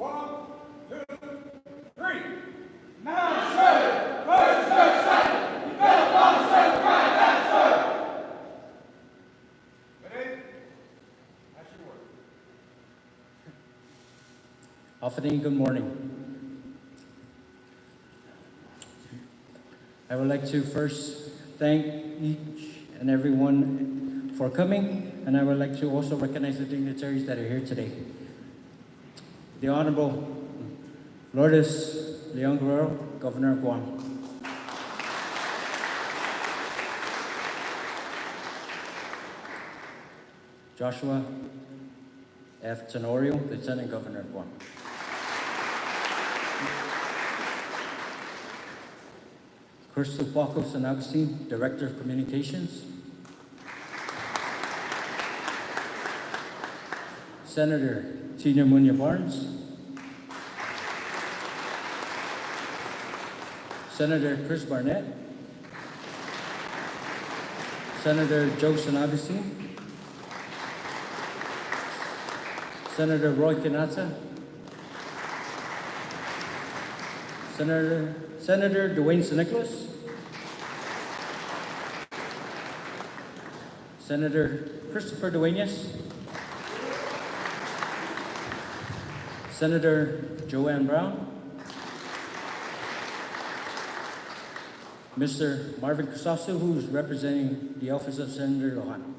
One, two, three. Now, sir, first, third, second. You fell upon the second right, that's sir. Ready? That's your word. Afternoon, good morning. I would like to first thank each and everyone for coming, and I would like to also recognize the dignitaries that are here today. The Honorable Lourdes Leon Guerrero, Governor of Guam. Joshua F. Tenorio, Lieutenant Governor of Guam. Crystal Paco San Agustin, Director of Communications. Senator Tina Munya Barnes. Senator Chris Barnett. Senator Joe San Agustin. Senator Roy Kinata. Senator Dwayne St. Nicholas. Senator Christopher Duenas. Senator Joanne Brown. Mr. Marvin Crisasso, who is representing the office of Senator Lohan.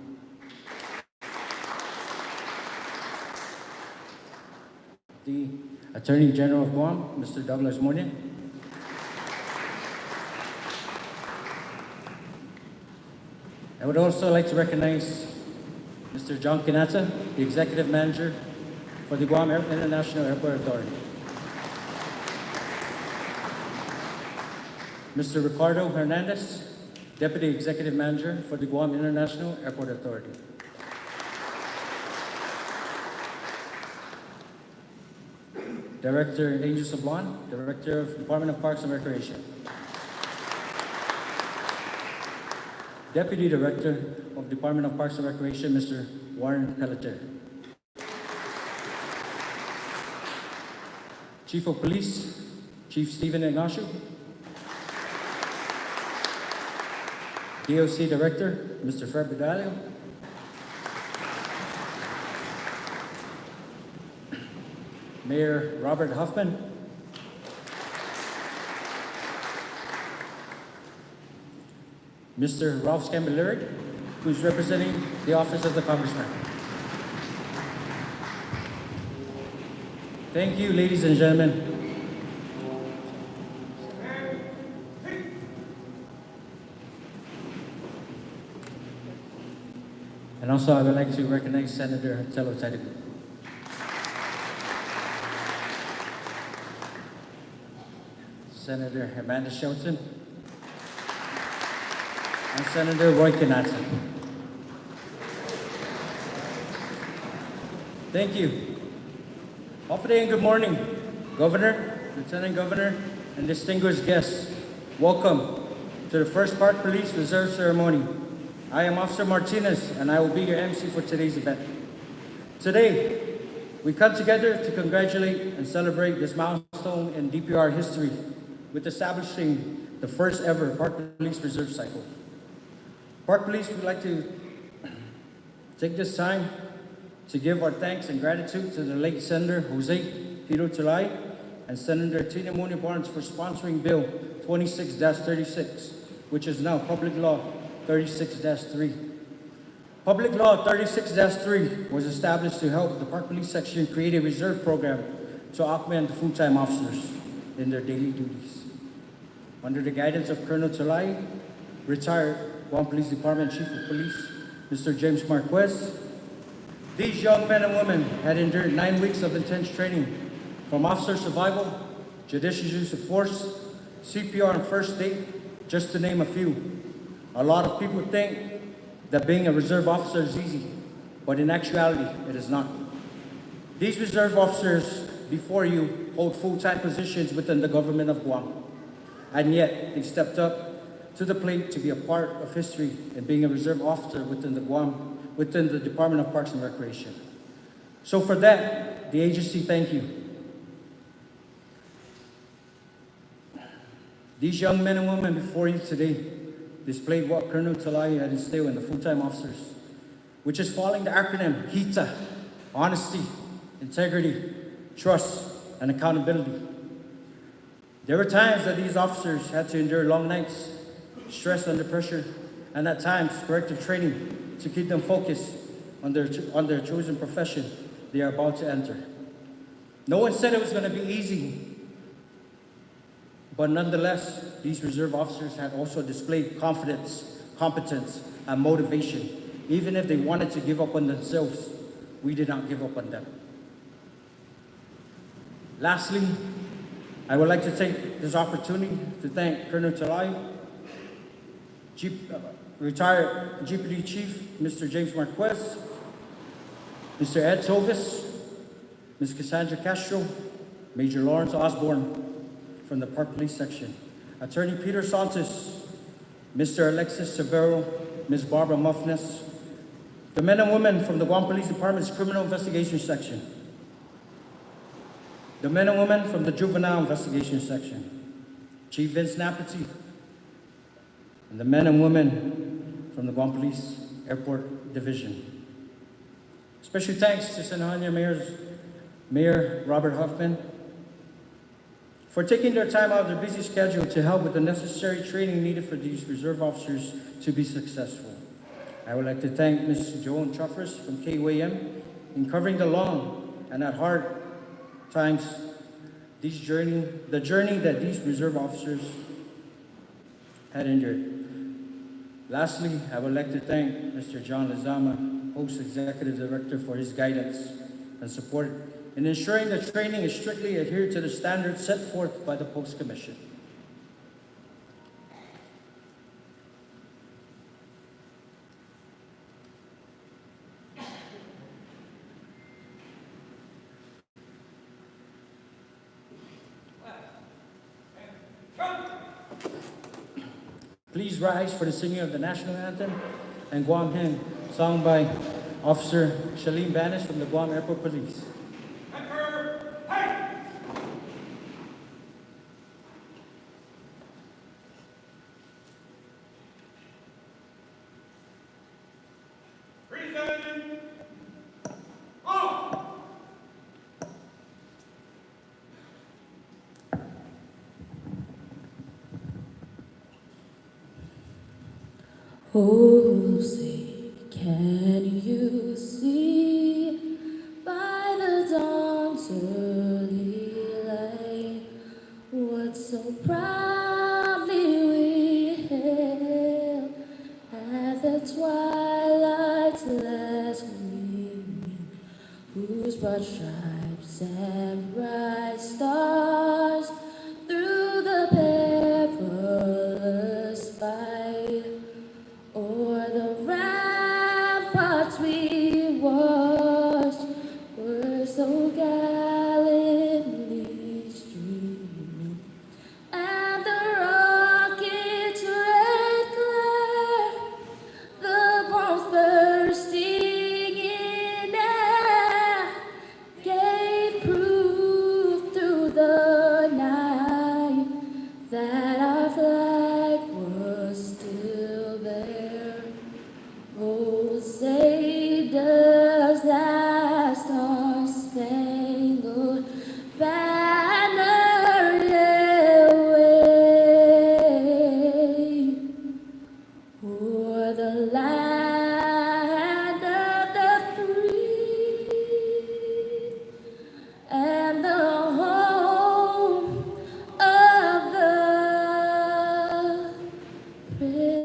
The Attorney General of Guam, Mr. Douglas Monia. I would also like to recognize Mr. John Kinata, the Executive Manager for the Guam International Airport Authority. Mr. Ricardo Hernandez, Deputy Executive Manager for the Guam International Airport Authority. Director Angel Sablon, Director of Department of Parks and Recreation. Deputy Director of Department of Parks and Recreation, Mr. Warren Pelletier. Chief of Police, Chief Stephen Ignacio. DOC Director, Mr. Fred Bedalio. Mayor Robert Huffman. Mr. Ralph Scambilleri, who's representing the Office of the Congressman. Thank you, ladies and gentlemen. And also, I would like to recognize Senator Telo Tadiku. Senator Amanda Shelton. And Senator Roy Kinata. Thank you. Good and good morning, Governor, Lieutenant Governor, and distinguished guests. Welcome to the first Park Police Reserve Ceremony. I am Officer Martinez, and I will be your MC for today's event. Today, we come together to congratulate and celebrate this milestone in DPR history with establishing the first ever Park Police Reserve Cycle. Park Police would like to take this time to give our thanks and gratitude to the late Senator Jose Tito Tulay and Senator Tina Munya Barnes for sponsoring Bill 26-36, which is now Public Law 36-3. Public Law 36-3 was established to help the Park Police Section create a reserve program to augment the full-time officers in their daily duties. Under the guidance of Colonel Tulay, retired Guam Police Department Chief of Police, Mr. James Marquez, these young men and women had endured 9 weeks of intense training from officer survival, judicious use of force, CPR and first aid, just to name a few. A lot of people think that being a reserve officer is easy, but in actuality, it is not. These reserve officers before you hold full-time positions within the government of Guam, and yet they stepped up to the plate to be a part of history in being a reserve officer within the Department of Parks and Recreation. So for that, the agency thank you. These young men and women before you today displayed what Colonel Talai had instilled in the full-time officers, which is following the acronym HITA: honesty, integrity, trust, and accountability. There were times that these officers had to endure long nights, stress under pressure, and at times corrective training to keep them focused on their chosen profession they are about to enter. No one said it was going to be easy, but nonetheless, these reserve officers had also displayed confidence, competence, and motivation. Even if they wanted to give up on themselves, we did not give up on them. Lastly, I would like to take this opportunity to thank Colonel Talai, retired Deputy Chief Mr. James Marquez, Mr. Ed Tovis, Ms. Cassandra Castro, Major Lawrence Osborne from the Park Police Section, Attorney Peter Santos, Mr. Alexis Severo, Ms. Barbara Muffness, the men and women from the Guam Police Department's Criminal Investigation Section, the men and women from the Juvenile Investigation Section, Chief Vince Napati, and the men and women from the Guam Police Airport Division. Special thanks to San Juan Mayor Robert Huffman for taking their time out of their busy schedule to help with the necessary training needed for these reserve officers to be successful. I would like to thank Ms. Joan Truffers from KUAM in covering the long and at hard times the journey that these reserve officers had endured. Lastly, I would like to thank Mr. John Lizama, Post Executive Director, for his guidance and support in ensuring that training is strictly adhered to the standards set forth by the Post Commission. Please rise for the singing of the national anthem and Guam hymn, sung by Officer Shaleen Banish from the Guam Airport Police. Oh, say, can you see by the dawn's early light what so proudly we hailed at the twilight's last gleaming, whose broad stripes and bright stars through the perilous fight o'er the ramparts we watched were so gallantly streaming, and the rocket's red glare, the bombs bursting in air, gave proof through the night that our flag was still there. Oh, say does that star-spangled banner yet wave o'er the land of the free and the home of the brave?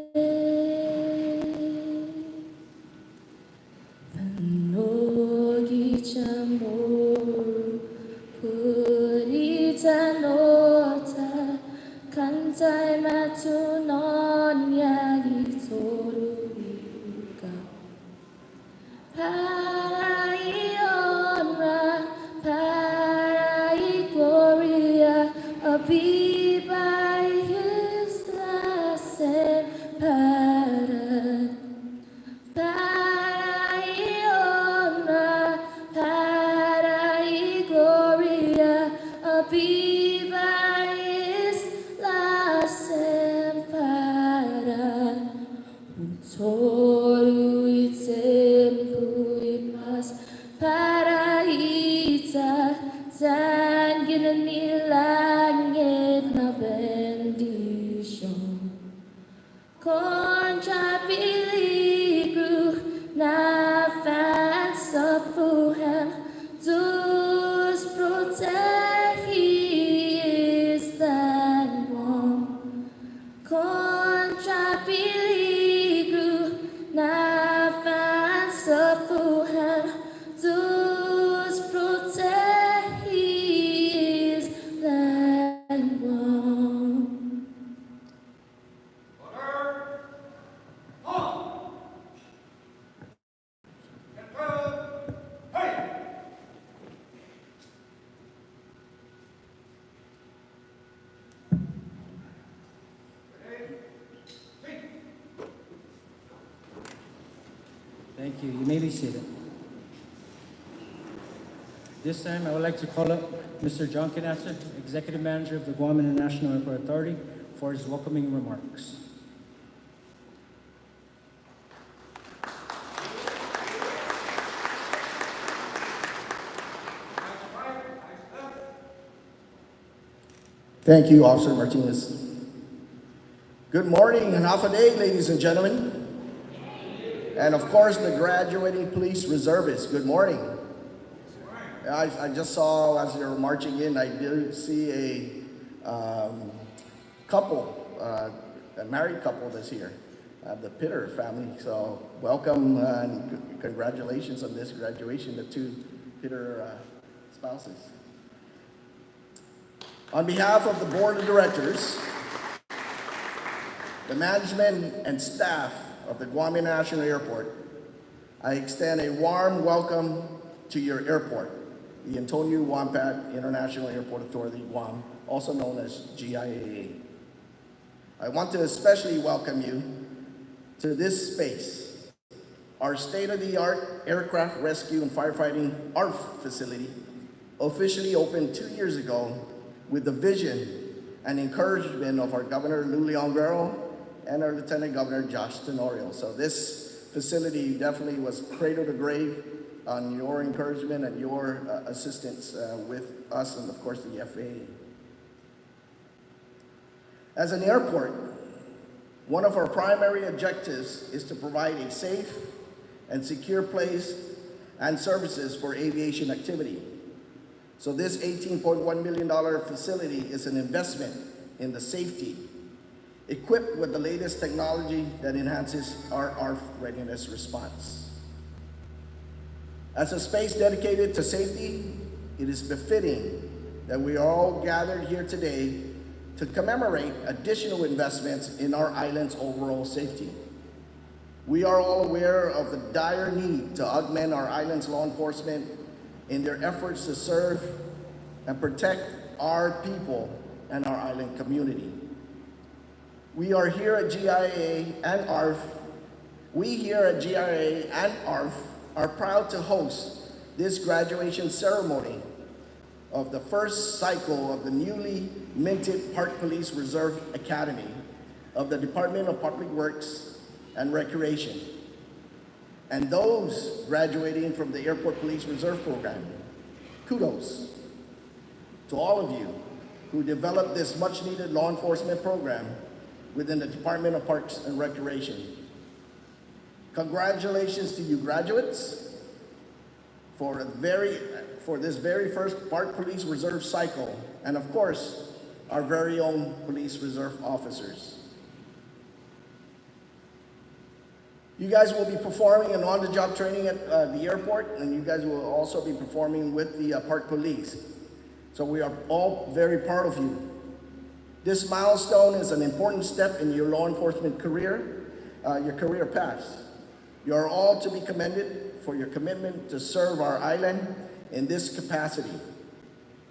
Panogi chamoru purita nota kantai matunon yagi toruka parai honra parai gloria be by his blessed pattern. Para Sangin ni langit na bendisyon Contra peligro na fast sa Tuhan Tus protegis dan Guam Contra peligro na fast sa Tuhan Tus protegis dan Guam Thank you. You may be seated. This time, I would like to call up Mr. John Canassa, Executive Manager of the Guam International Airport Authority, for his welcoming remarks. Thank you, Officer Martinez. Good morning and half a day, ladies and gentlemen. And of course, the graduating police reservists, good morning. I just saw as they were marching in, I did see a married couple this year, the Pitter family. So welcome and congratulations on this graduation, the two Pitter spouses. On behalf of the Board of Directors, the management and staff of the Guam International Airport, I extend a warm welcome to your airport, the Antonio Wampat International Airport Authority, Guam, also known as GIAA. I want to especially welcome you to this space, our state-of-the-art aircraft rescue and firefighting ARF facility, officially opened 2 years ago with the vision and encouragement of our Governor Lou Leon Guerrero and our Lieutenant Governor Josh Tenorio. So this facility definitely was cradle to grave on your encouragement and your assistance with us and of course the FAA. As an airport, one of our primary objectives is to provide a safe and secure place and services for aviation activity. So this $18.1 million facility is an investment in the safety, equipped with the latest technology that enhances our ARF readiness response. As a space dedicated to safety, it is befitting that we are all gathered here today to commemorate additional investments in our island's overall safety. We are all aware of the dire need to augment our island's law enforcement in their efforts to serve and protect our people and our island community. We are here at GIA and ARF. We here at GIA and ARF are proud to host this graduation ceremony of the first cycle of the newly minted Park Police Reserve Academy of the Department of Public Works and Recreation. And those graduating from the Airport Police Reserve Program, kudos to all of you who developed this much needed law enforcement program within the Department of Parks and Recreation. Congratulations to you graduates for this very first Park Police Reserve cycle, and of course, our very own Police Reserve officers. You guys will be performing an on-the-job training at the airport, and you guys will also be performing with the Park Police. So we are all very proud of you. This milestone is an important step in your law enforcement career, your career path. You are all to be commended for your commitment to serve our island in this capacity,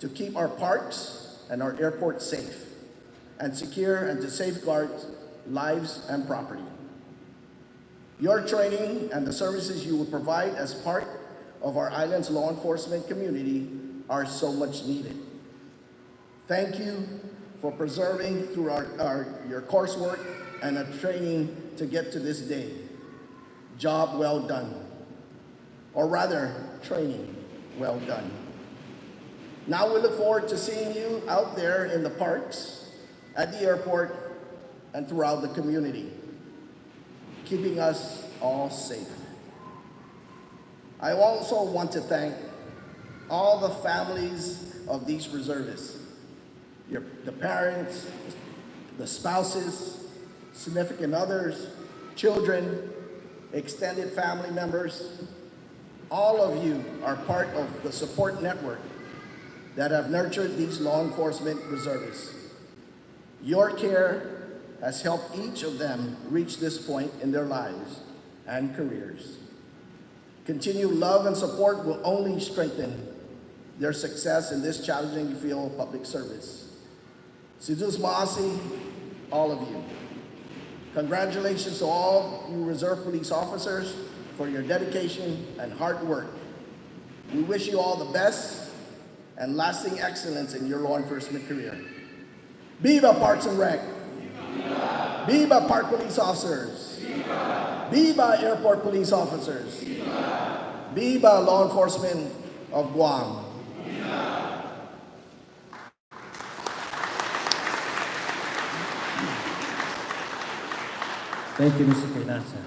to keep our parks and our airport safe and secure and to safeguard lives and property. Your training and the services you will provide as part of our island's law enforcement community are so much needed. Thank you for persevering through your coursework and training to get to this day. Job well done. Or rather, training well done. Now we look forward to seeing you out there in the parks, at the airport, and throughout the community, keeping us all safe. I also want to thank all the families of these reservists, the parents, the spouses, significant others, children, extended family members. All of you are part of the support network that have nurtured these law enforcement reservists. Your care has helped each of them reach this point in their lives and careers. Continued love and support will only strengthen their success in this challenging field of public service. Sidus Maasi, all of you. Congratulations to all you Reserve Police officers for your dedication and hard work. We wish you all the best and lasting excellence in your law enforcement career. Viva Parks and Rec! Viva, Viva Park Police Officers! Viva, Viva Airport Police Officers! Viva, Viva Law Enforcement of Guam! Viva. Thank you, Mr. Caynasa.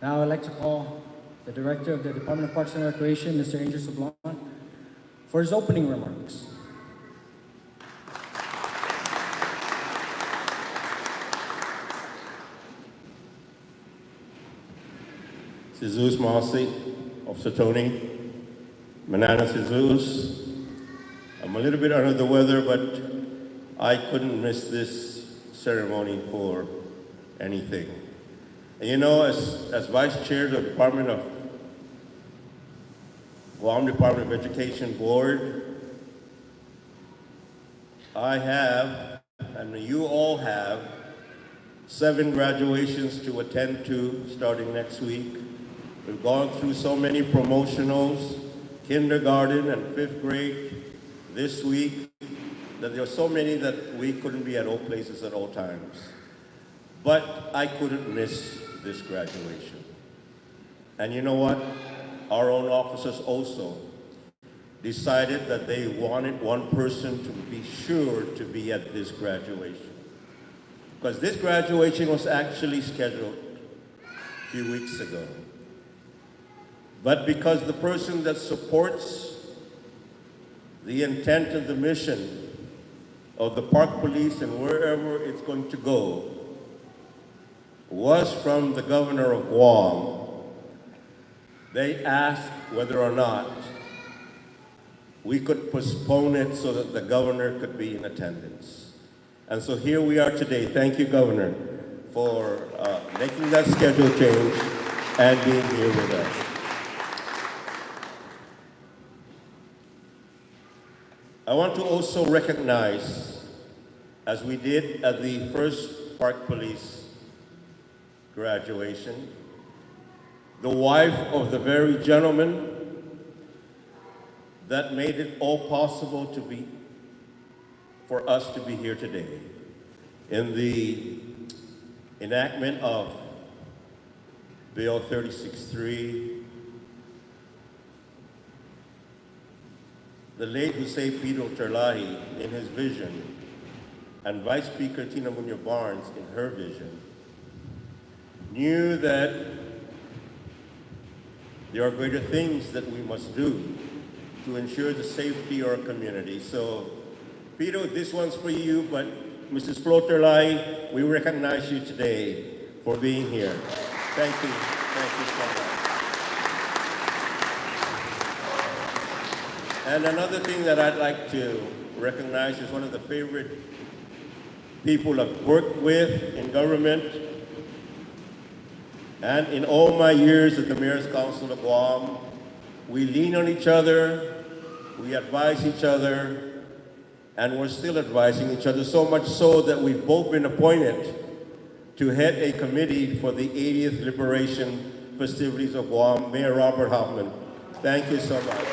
Now I'd like to call the Director of the Department of Parks and Recreation, Mr. Angel Sublon, for his opening remarks. Jesus Marcy, Officer Tony, Manana Jesus. I'm a little bit under the weather, but I couldn't miss this ceremony for anything. And you know, as Vice Chair of the Department of Guam Department of Education Board, I have, and you all have, 7 graduations to attend to starting next week. We've gone through so many promotionals, kindergarten and 5th grade this week, that there are so many that we couldn't be at all places at all times. But I couldn't miss this graduation. And you know what? Our own officers also decided that they wanted one person to be sure to be at this graduation. Because this graduation was actually scheduled a few weeks ago. But because the person that supports the intent and the mission of the Park Police and wherever it's going to go was from the governor of Guam, they asked whether or not we could postpone it so that the governor could be in attendance. And so here we are today. Thank you, Governor, for making that schedule change and being here with us. I want to also recognize, as we did at the first Park Police graduation, the wife of the very gentleman that made it all possible for us to be here today in the enactment of Bill 36.3. The late Jose Pedro Terlahi, in his vision, and Vice Speaker Tina Muñoz Barnes, in her vision, knew that there are greater things that we must do to ensure the safety of our community. So, Pedro, this one's for you, but Mrs. Flo Terlahi, we recognize you today for being here. Thank you. Thank you so much. And another thing that I'd like to recognize is one of the favorite people I've worked with in government and in all my years at the Mayor's Council of Guam. We lean on each other, we advise each other, and we're still advising each other, so much so that we've both been appointed to head a committee for the 80th Liberation festivities of Guam. Mayor Robert Hoffman, thank you so much.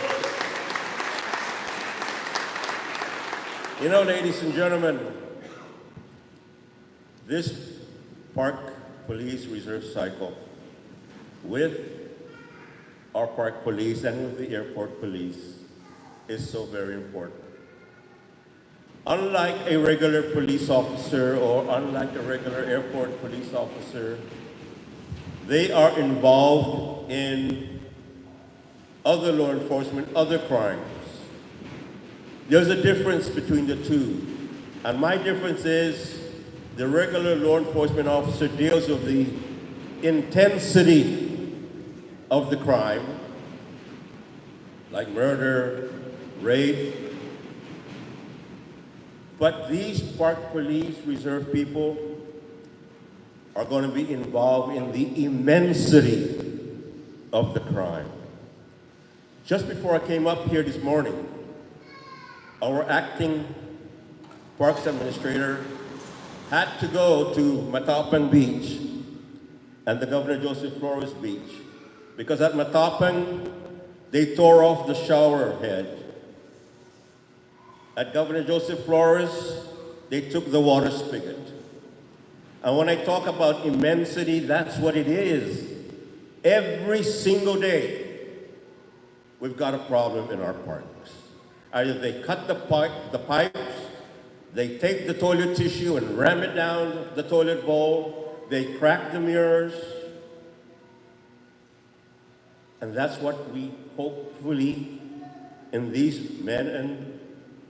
You know, ladies and gentlemen, this Park Police Reserve cycle, with our park police and with the airport police is so very important. Unlike a regular police officer or unlike a regular airport police officer, they are involved in other law enforcement, other crimes. There's a difference between the two. And my difference is the regular law enforcement officer deals with the intensity of the crime, like murder, rape. But these park police reserve people are going to be involved in the immensity of the crime. Just before I came up here this morning, our acting parks administrator had to go to Matapang Beach and the Governor Joseph Flores Beach because at Matapang, they tore off the shower head. At Governor Joseph Flores, they took the water spigot. And when I talk about immensity, that's what it is. Every single day, we've got a problem in our parks. Either they cut the pipes, they take the toilet tissue and ram it down the toilet bowl, they crack the mirrors, and that's what we hopefully, in these men and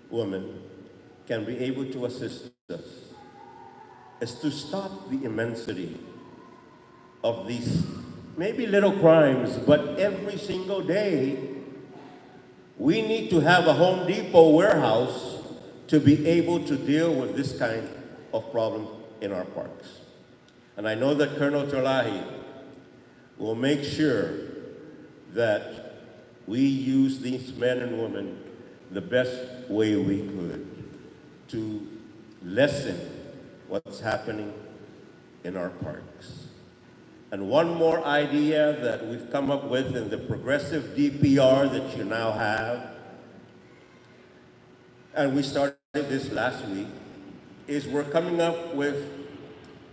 women, can be able to assist us, is to stop the immensity of these maybe little crimes, but every single day, we need to have a Home Depot warehouse to be able to deal with this kind of problem in our parks. And I know that Colonel Terlahi will make sure that we use these men and women the best way we could to lessen what's happening in our parks. And one more idea that we've come up with in the progressive DPR that you now have, and we started this last week, is we're coming up with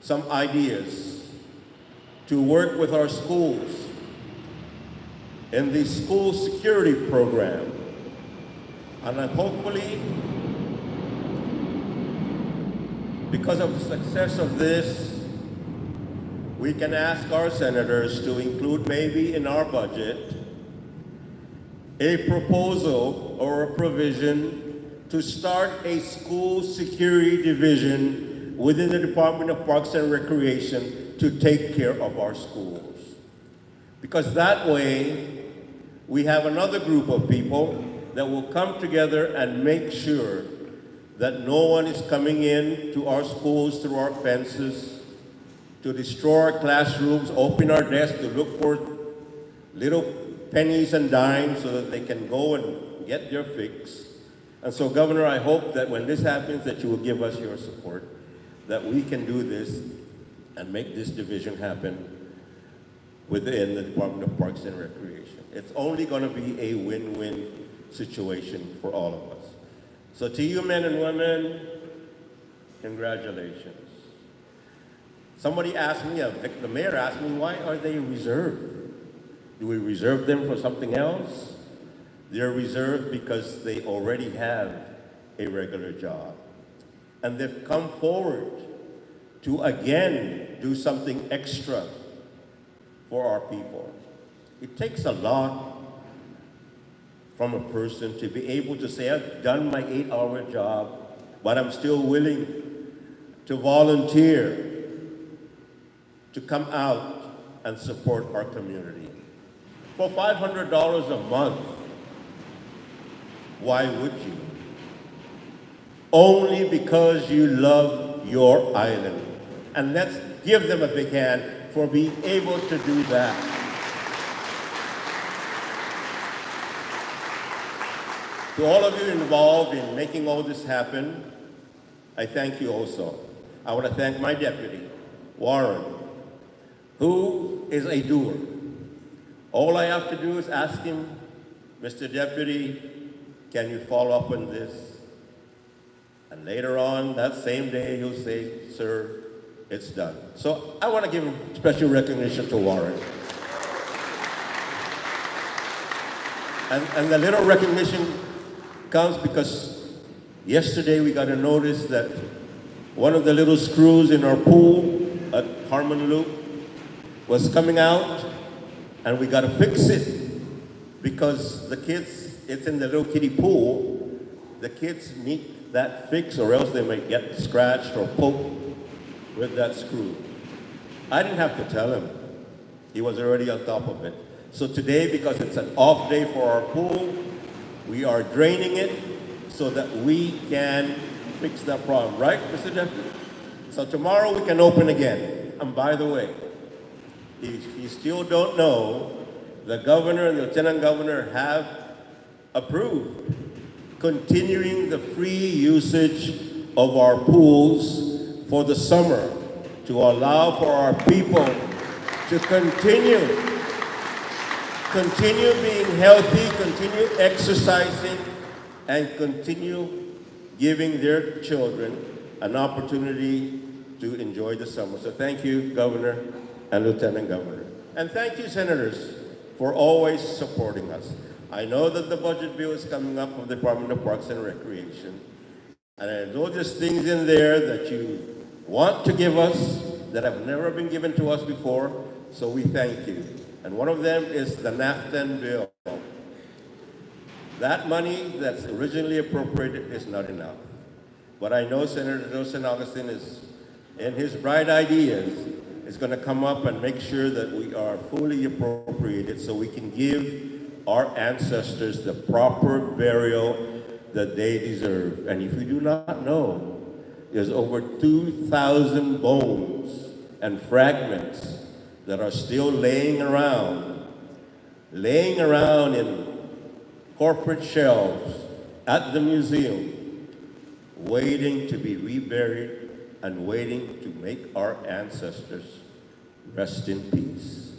some ideas to work with our schools in the school security program. And hopefully, because of the success of this, we can ask our senators to include maybe in our budget a proposal or a provision to start a school security division within the Department of Parks and Recreation to take care of our schools. Because that way, we have another group of people that will come together and make sure that no one is coming in to our schools through our fences to destroy our classrooms, open our desks to look for little pennies and dimes so that they can go and get their fix. And so, Governor, I hope that when this happens that you will give us your support, that we can do this and make this division happen within the Department of Parks and Recreation. It's only going to be a win-win situation for all of us. So to you men and women, congratulations. Somebody asked me, the mayor asked me, why are they reserved? Do we reserve them for something else? They're reserved because they already have a regular job. And they've come forward to again do something extra for our people. It takes a lot from a person to be able to say, I've done my 8-hour job, but I'm still willing to volunteer to come out and support our community. For $500 a month, why would you? Only because you love your island. And let's give them a big hand for being able to do that. To all of you involved in making all this happen, I thank you also. I want to thank my deputy, Warren, who is a doer. All I have to do is ask him, Mr. Deputy, can you follow up on this? And later on, that same day, he'll say, sir, it's done. So I want to give special recognition to Warren. And the little recognition comes because yesterday we got a notice that one of the little screws in our pool at Harmon Loop was coming out, and we got to fix it because the kids, it's in the little kiddie pool, the kids need that fix or else they might get scratched or poked with that screw. I didn't have to tell him. He was already on top of it. So today, because it's an off day for our pool, we are draining it so that we can fix that problem. Right, Mr. Jeffrey? So tomorrow we can open again. And by the way, if you still don't know, the governor and the lieutenant governor have approved continuing the free usage of our pools for the summer to allow for our people to continue being healthy, continue exercising, and continue giving their children an opportunity to enjoy the summer. So thank you, Governor and Lieutenant Governor. And thank you, Senators, for always supporting us. I know that the budget bill is coming up from the Department of Parks and Recreation, and I know there's things in there that you want to give us that have never been given to us before, so we thank you. And one of them is the NAFTA bill. That money that's originally appropriated is not enough. But I know Senator San Augustine is, in his bright ideas, is going to come up and make sure that we are fully appropriated so we can give our ancestors the proper burial that they deserve. And if you do not know, there's over 2,000 bones and fragments that are still laying around in corporate shelves at the museum, waiting to be reburied and waiting to make our ancestors rest in peace.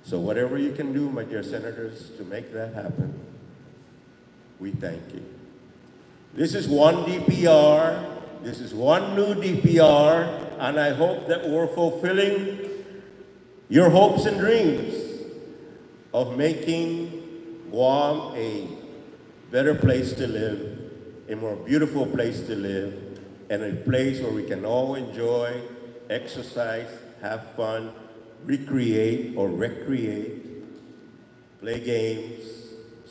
So whatever you can do, my dear Senators, to make that happen, we thank you. This is one DPR, this is one new DPR, and I hope that we're fulfilling your hopes and dreams of making Guam a better place to live, a more beautiful place to live, and a place where we can all enjoy, exercise, have fun, recreate, play games,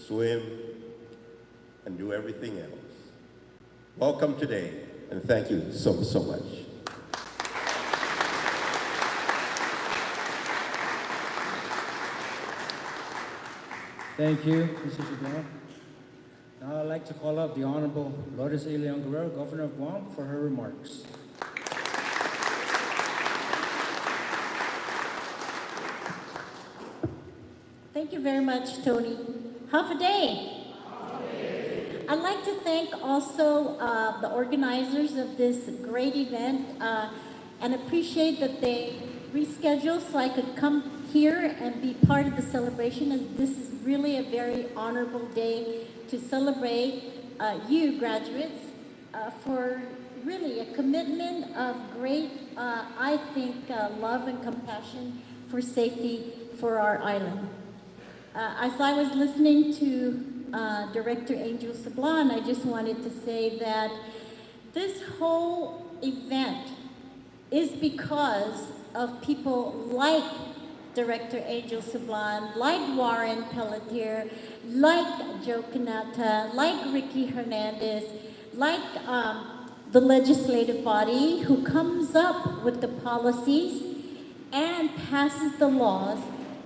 swim, and do everything else. Welcome today, and thank you so much. Thank you, Mr. Chagall. Now I'd like to call up the Honorable Lourdes A. Leon Guerrero, Governor of Guam, for her remarks. Thank you very much, Tony. Half a day. I'd like to thank also the organizers of this great event and appreciate that they rescheduled so I could come here and be part of the celebration, as this is really a very honorable day to celebrate you graduates for really a commitment of great, I think, love and compassion for safety for our island. As I was listening to Director Angel Sablan, I just wanted to say that this whole event is because of people like Director Angel Sablan, like Warren Pelletier, like Joe Canata, like Ricky Hernandez, like the legislative body who comes up with the policies and passes the laws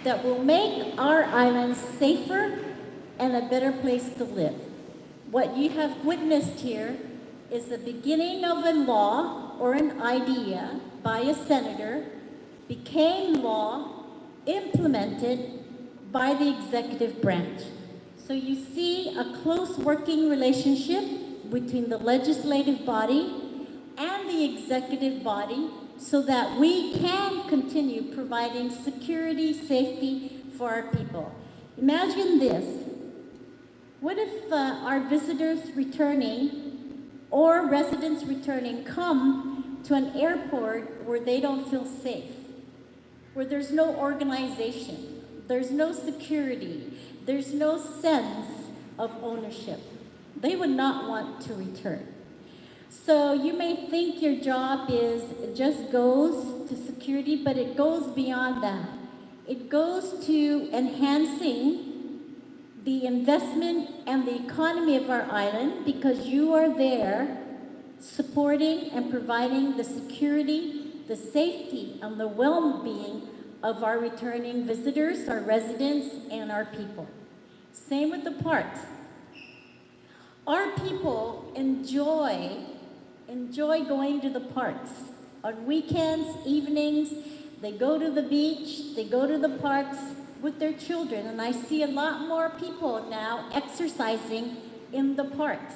that will make our island safer and a better place to live. What you have witnessed here is the beginning of a law or an idea by a senator, became law, implemented by the executive branch. So you see a close working relationship between the legislative body and the executive body so that we can continue providing security, safety for our people. Imagine this. What if our visitors returning or residents returning come to an airport where they don't feel safe, where there's no organization, there's no security, there's no sense of ownership. They would not want to return. So you may think your job just goes to security, but it goes beyond that. It goes to enhancing the investment and the economy of our island, because you are there supporting and providing the security, the safety, and the well-being of our returning visitors, our residents, and our people. Same with the parks. Our people enjoy going to the parks. On weekends, evenings, they go to the beach, they go to the parks with their children, and I see a lot more people now exercising in the parks.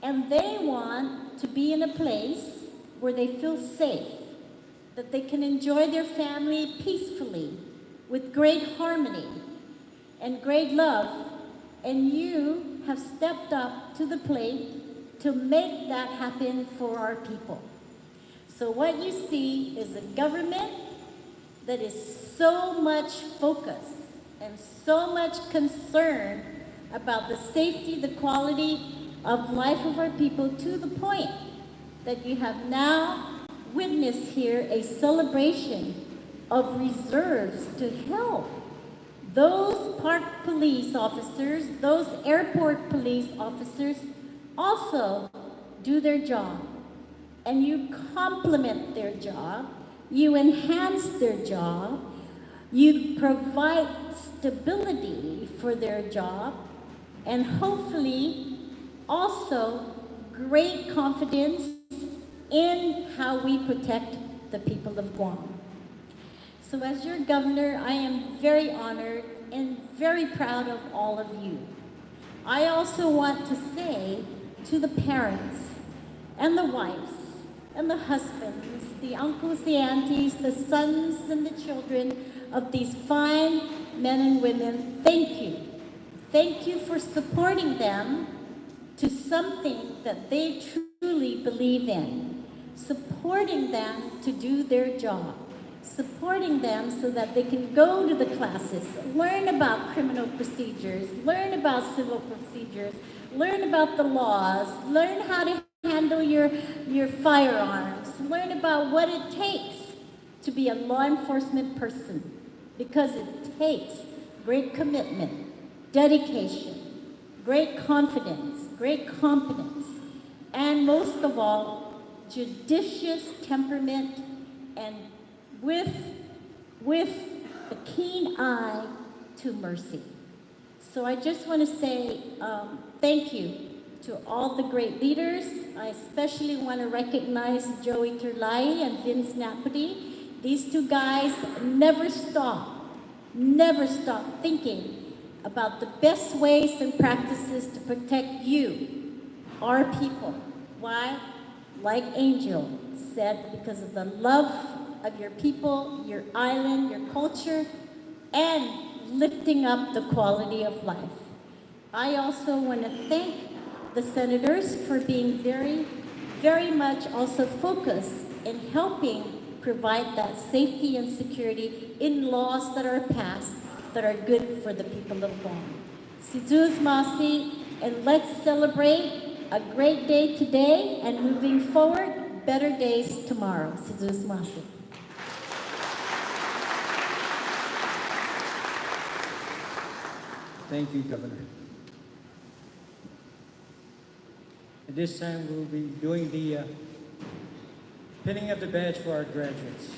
And they want to be in a place where they feel safe, that they can enjoy their family peacefully, with great harmony and great love. And you have stepped up to the plate to make that happen for our people. So what you see is a government that is so much focus and so much concern about the safety, the quality of life of our people, to the point that you have now witnessed here a celebration of reserves to help those park police officers, those airport police officers also do their job. And you complement their job, you enhance their job, you provide stability for their job, and hopefully also great confidence in how we protect the people of Guam. So as your governor, I am very honored and very proud of all of you. I also want to say to the parents and the wives and the husbands, the uncles, the aunties, the sons and the children of these fine men and women, thank you. Thank you for supporting them to something that they truly believe in, supporting them to do their job, supporting them so that they can go to the classes, learn about criminal procedures, learn about civil procedures, learn about the laws, learn how to handle your firearms, learn about what it takes to be a law enforcement person, because it takes great commitment, dedication, great confidence, great competence, and most of all, judicious temperament, and with a keen eye to mercy. So I just want to say thank you to all the great leaders. I especially want to recognize Joey Turlai and Vince Napoli. These two guys never stop thinking about the best ways and practices to protect you, our people. Why? Like Angel said, because of the love of your people, your island, your culture, and lifting up the quality of life. I also want to thank the senators for being very, very much also focused in helping provide that safety and security in laws that are passed that are good for the people of Guam. Si Zeus Masi, and let's celebrate a great day today, and moving forward, better days tomorrow. Si Zeus Masi. Thank you, Governor. At this time, we'll be doing the pinning of the badge for our graduates.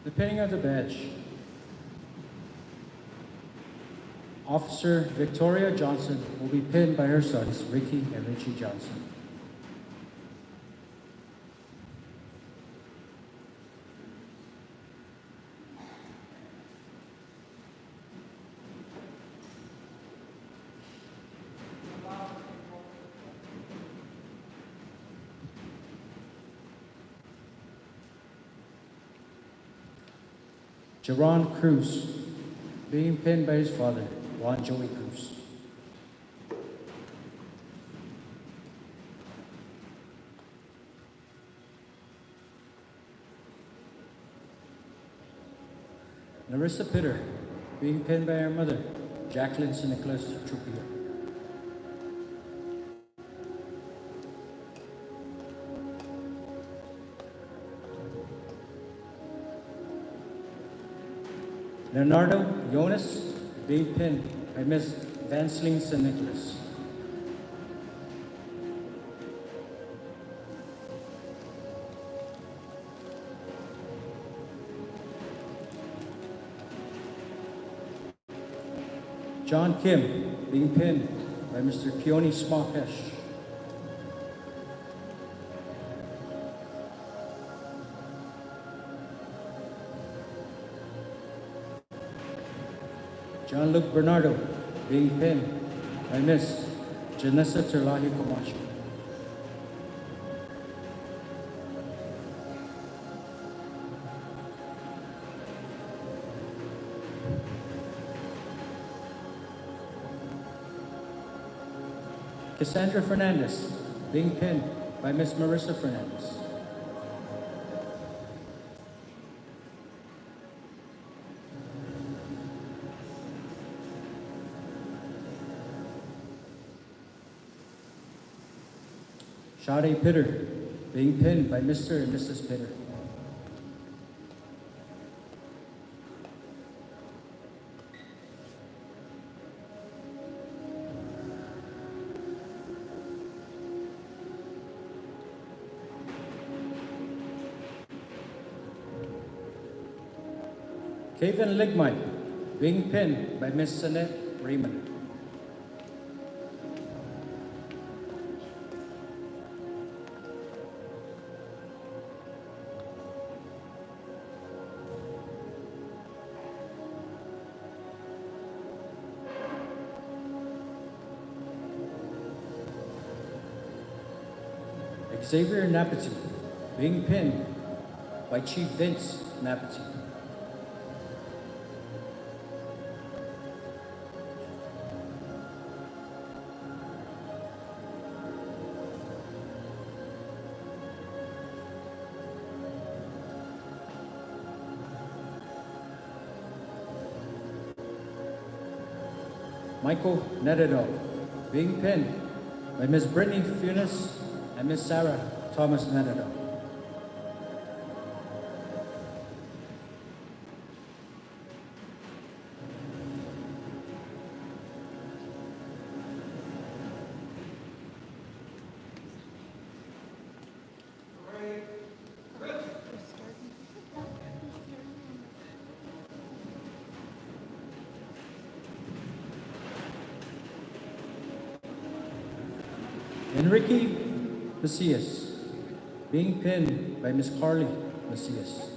The pinning of the badge. Officer Victoria Johnson will be pinned by her sons, Ricky and Richie Johnson. Jerron Cruz, being pinned by his father, Juan Joey Cruz. Narissa Pitter, being pinned by her mother, Jacqueline St. Nicholas Trujillo. Leonardo Jonas, being pinned by Ms. Vansling St. Nicholas. John Kim, being pinned by Mr. Keone Smakesh. John Luke Bernardo, being pinned by Miss Janessa Terlahi Camacho. Cassandra Fernandez, being pinned by Miss Marissa Fernandez. Shade Pitter, being pinned by Mr. and Mrs. Pitter. Kevin Ligmite, being pinned by Miss Sanette Raymond. Xavier Napati, being pinned by Chief Vince Napati. Michael Netadol, being pinned by Ms. Brittany Funes and Miss Sarah Thomas Netadol. Enrique Macias, being pinned by Miss Carly Macias.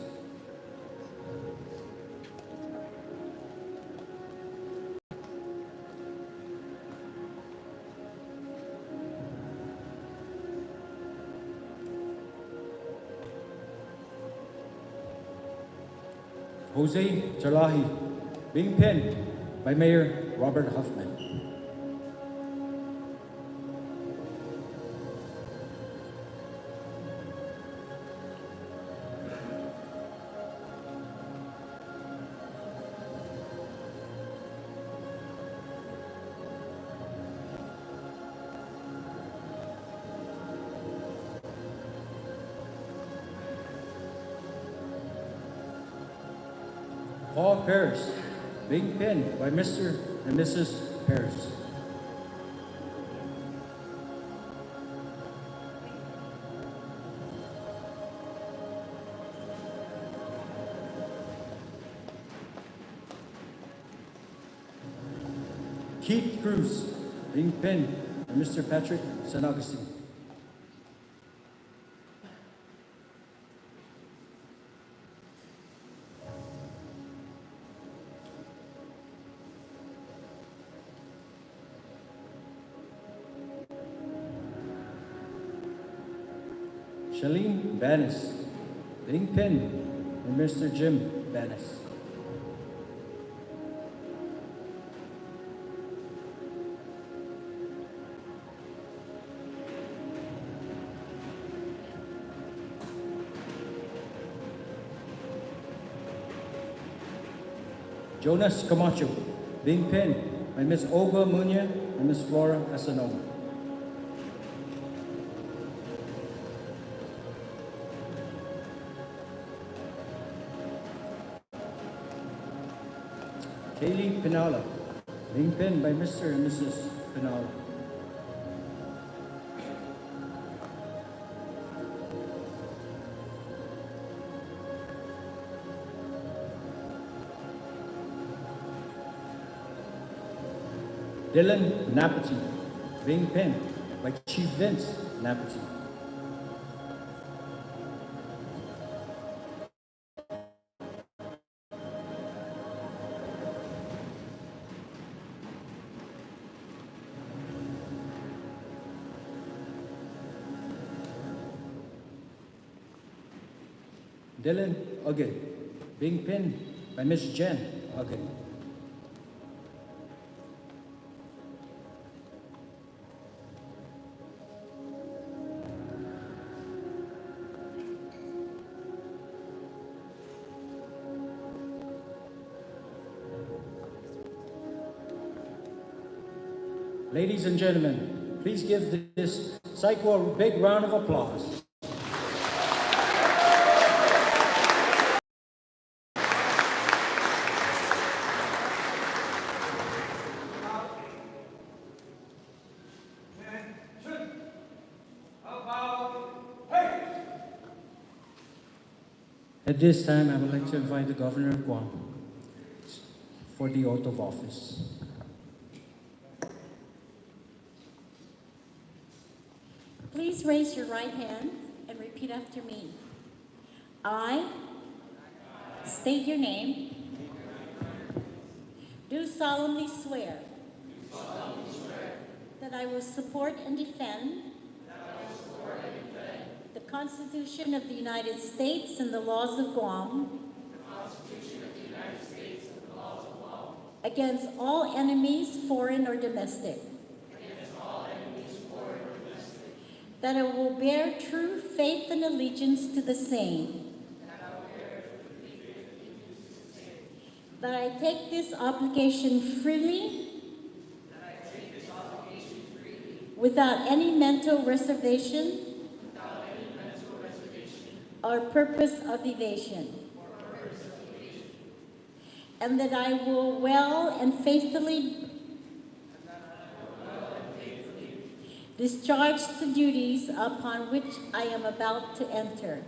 Jose Jalahi, being pinned by Mayor Robert Huffman. Paul Paris, being pinned by Mr. and Mrs. Paris. Keith Cruz, being pinned by Mr. Patrick San Augustine. Shalene Banis, being pinned by Mr. Jim Banis. Jonas Camacho, being pinned by Ms. Olga Munya and Ms. Flora Asanova. Kaylee Pinala, being pinned by Mr. and Mrs. Pinala. Dylan Napati, being pinned by Chief Vince Napati. Dylan Ogden, being pinned by Miss Jen Ogden. Ladies and gentlemen, please give this psycho a big round of applause. At this time, I would like to invite the Governor of Guam for the oath of office. Please raise your right hand and repeat after me. I state your name. Do solemnly swear that I will support and defend the Constitution of the United States and the laws of Guam against all enemies, foreign or domestic. That I will bear true faith and allegiance to the same. That I take this obligation freely without any mental reservation or purpose of evasion. And that I will well and faithfully discharge the duties upon which I am about to enter.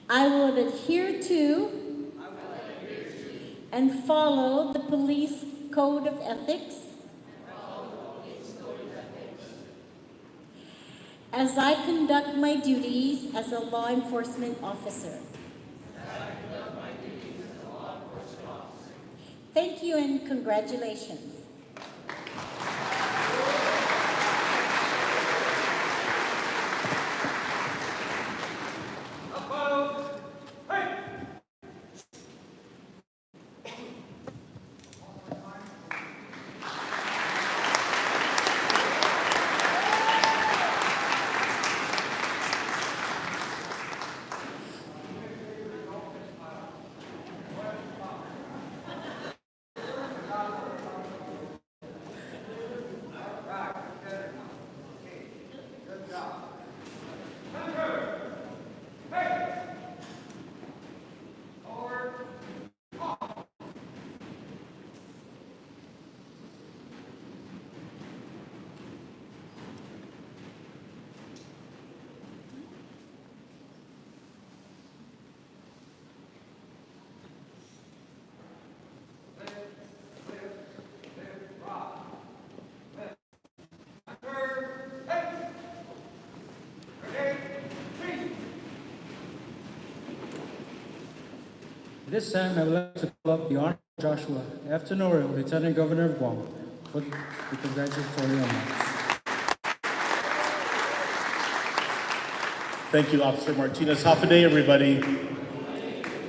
I will adhere to and follow the police code of ethics as I conduct my duties as a law enforcement officer. Thank you and congratulations. This time, I would like to call up the Honorable Joshua F. Tenorio, Lieutenant Governor of Guam, for the congratulatory remarks. Thank you, Officer Martinez. Half a day, everybody.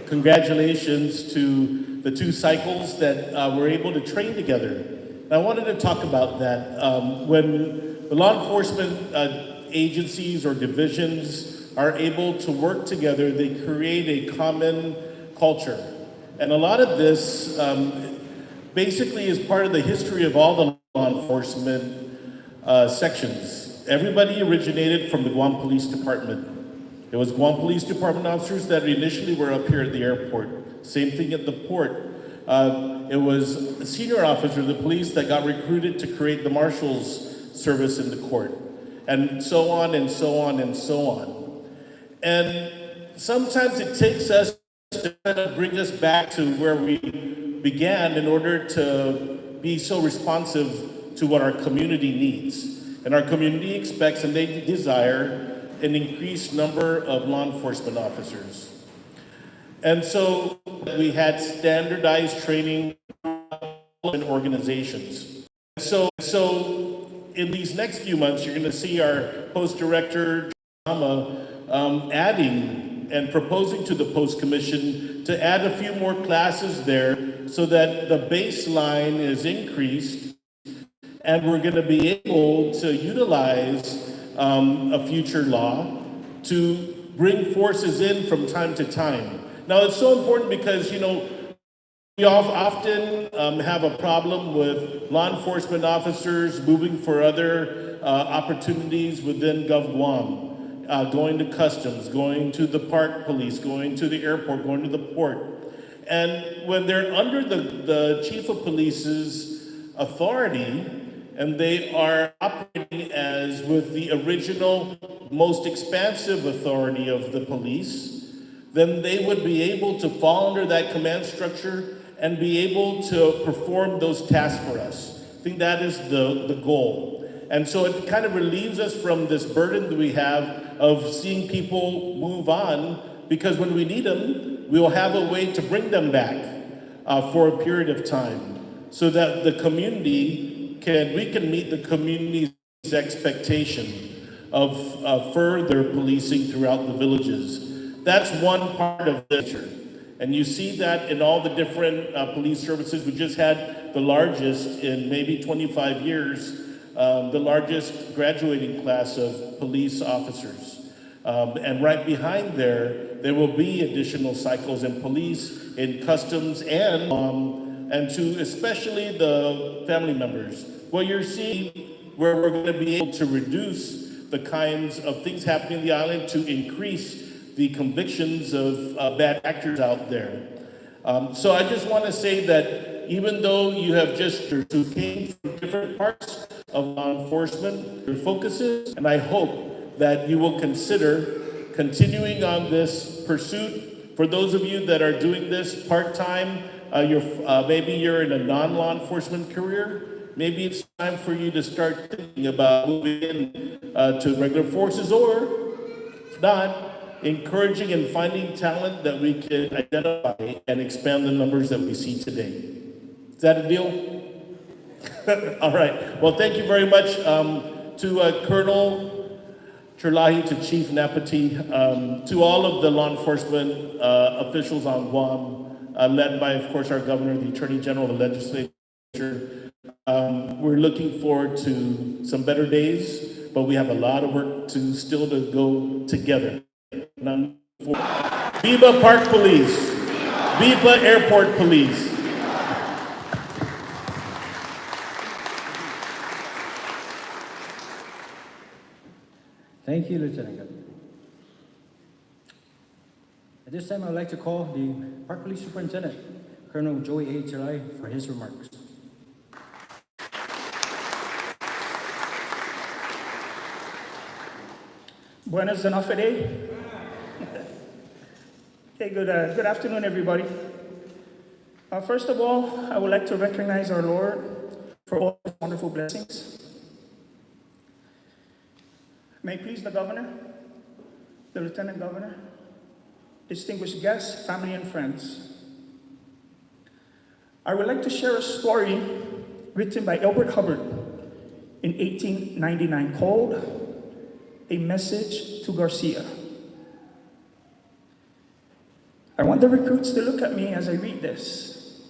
Congratulations to the two cycles that were able to train together. And I wanted to talk about that. When the law enforcement agencies or divisions are able to work together, they create a common culture. And a lot of this basically is part of the history of all the law enforcement sections. Everybody originated from the Guam Police Department. It was Guam Police Department officers that initially were up here at the airport. Same thing at the port. It was a senior officer of the police that got recruited to create the marshal's service in the court. And so on and so on and so on. And sometimes it takes us to kind of bring us back to where we began in order to be so responsive to what our community needs. And our community expects and they desire an increased number of law enforcement officers. And so we had standardized training in organizations. So in these next few months, you're going to see our post director, adding and proposing to the Post Commission to add a few more classes there so that the baseline is increased and we're going to be able to utilize a future law to bring forces in from time to time. Now, it's so important because, you know, we often have a problem with law enforcement officers moving for other opportunities within GovGuam, going to customs, going to the park police, going to the airport, going to the port. And when they're under the chief of police's authority, and they are operating as with the original, most expansive authority of the police, then they would be able to fall under that command structure and be able to perform those tasks for us. I think that is the goal. And so it kind of relieves us from this burden that we have of seeing people move on, because when we need them, we'll have a way to bring them back for a period of time so that the community we can meet the community's expectation of further policing throughout the villages. That's one part of the picture. And you see that in all the different police services. We just had the largest in maybe 25 years, the largest graduating class of police officers. And right behind there will be additional cycles in police, in customs, and to especially the family members. What you're seeing where we're going to be able to reduce the kinds of things happening in the island to increase the convictions of bad actors out there. So I just want to say that even though you have just who came from different parts of law enforcement, your focuses, and I hope that you will consider continuing on this pursuit. For those of you that are doing this part-time, maybe you're in a non-law enforcement career, maybe it's time for you to start thinking about moving in to regular forces, or if not, encouraging and finding talent that we can identify and expand the numbers that we see today. Is that a deal? All right. Well, thank you very much to Colonel Terlahi, to Chief Napati, to all of the law enforcement officials on Guam, led by, of course, our governor, the Attorney General, the legislature. We're looking forward to some better days, but we have a lot of work still to go together. Viva Park Police! Viva Airport Police! Thank you, Lieutenant Governor. At this time, I would like to call the Park Police Superintendent, Colonel Joey A. Terlahi, for his remarks. Buenas and day. Okay, good afternoon, everybody. First of all, I would like to recognize our Lord for all his wonderful blessings. May it please the Governor, the Lieutenant Governor, distinguished guests, family, and friends. I would like to share a story written by Elbert Hubbard in 1899 called A Message to Garcia. I want the recruits to look at me as I read this.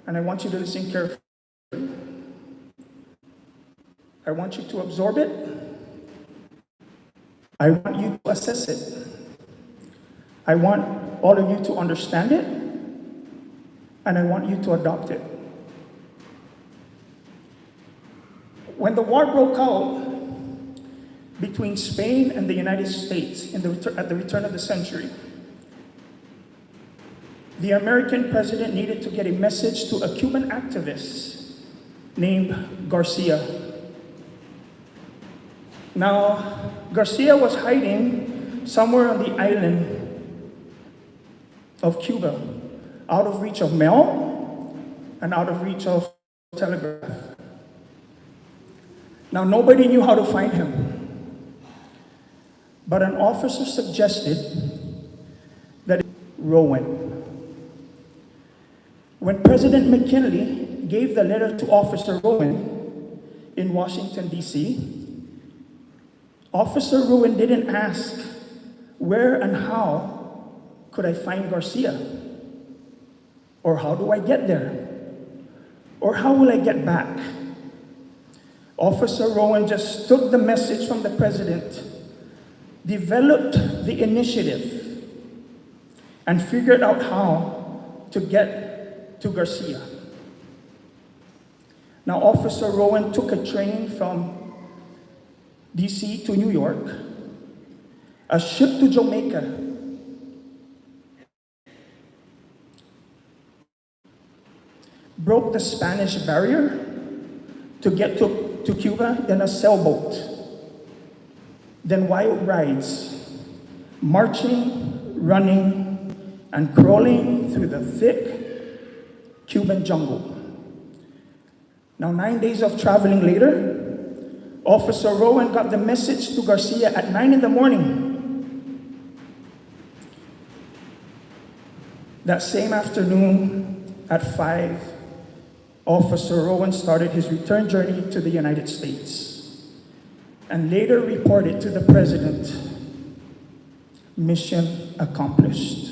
And I want you to listen carefully. I want you to absorb it. I want you to assess it. I want all of you to understand it. And I want you to adopt it. When the war broke out between Spain and the United States at the return of the century, the American president needed to get a message to a Cuban activist named Garcia. Now, Garcia was hiding somewhere on the island of Cuba, out of reach of mail and out of reach of telegraph. Now, nobody knew how to find him, but an officer suggested that Rowan. When President McKinley gave the letter to Officer Rowan in Washington, D.C., Officer Rowan didn't ask, where and how could I find Garcia? Or how do I get there? Or how will I get back? Officer Rowan just took the message from the president, developed the initiative, and figured out how to get to Garcia. Now, Officer Rowan took a train from DC to New York, a ship to Jamaica, broke the Spanish barrier to get to Cuba in a sailboat, then wild rides, marching, running, and crawling through the thick Cuban jungle. Now, 9 days of traveling later, Officer Rowan got the message to Garcia at 9 in the morning. That same afternoon at 5, Officer Rowan started his return journey to the United States and later reported to the president, mission accomplished.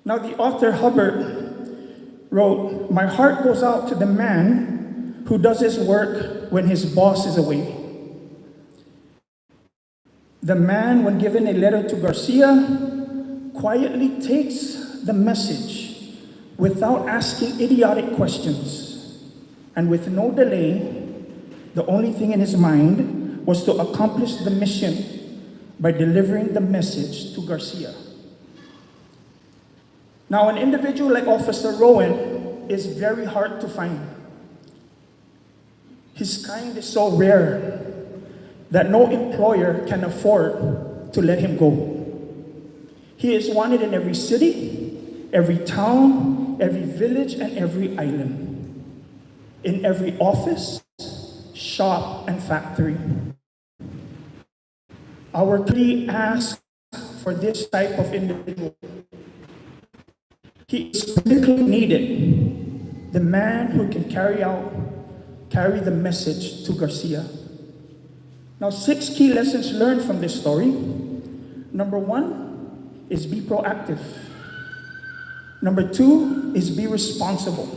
Now, the author Hubbard wrote, "My heart goes out to the man who does his work when his boss is away. The man, when given a letter to Garcia, quietly takes the message without asking idiotic questions, and with no delay, the only thing in his mind was to accomplish the mission by delivering the message to Garcia." Now, an individual like Officer Rowan is very hard to find. His kind is so rare that no employer can afford to let him go. He is wanted in every city, every town, every village, and every island, in every office, shop, and factory. Our community asks for this type of individual. He is critically needed, the man who can carry the message to Garcia. Now, 6 key lessons learned from this story. Number 1 is be proactive. Number 2 is be responsible.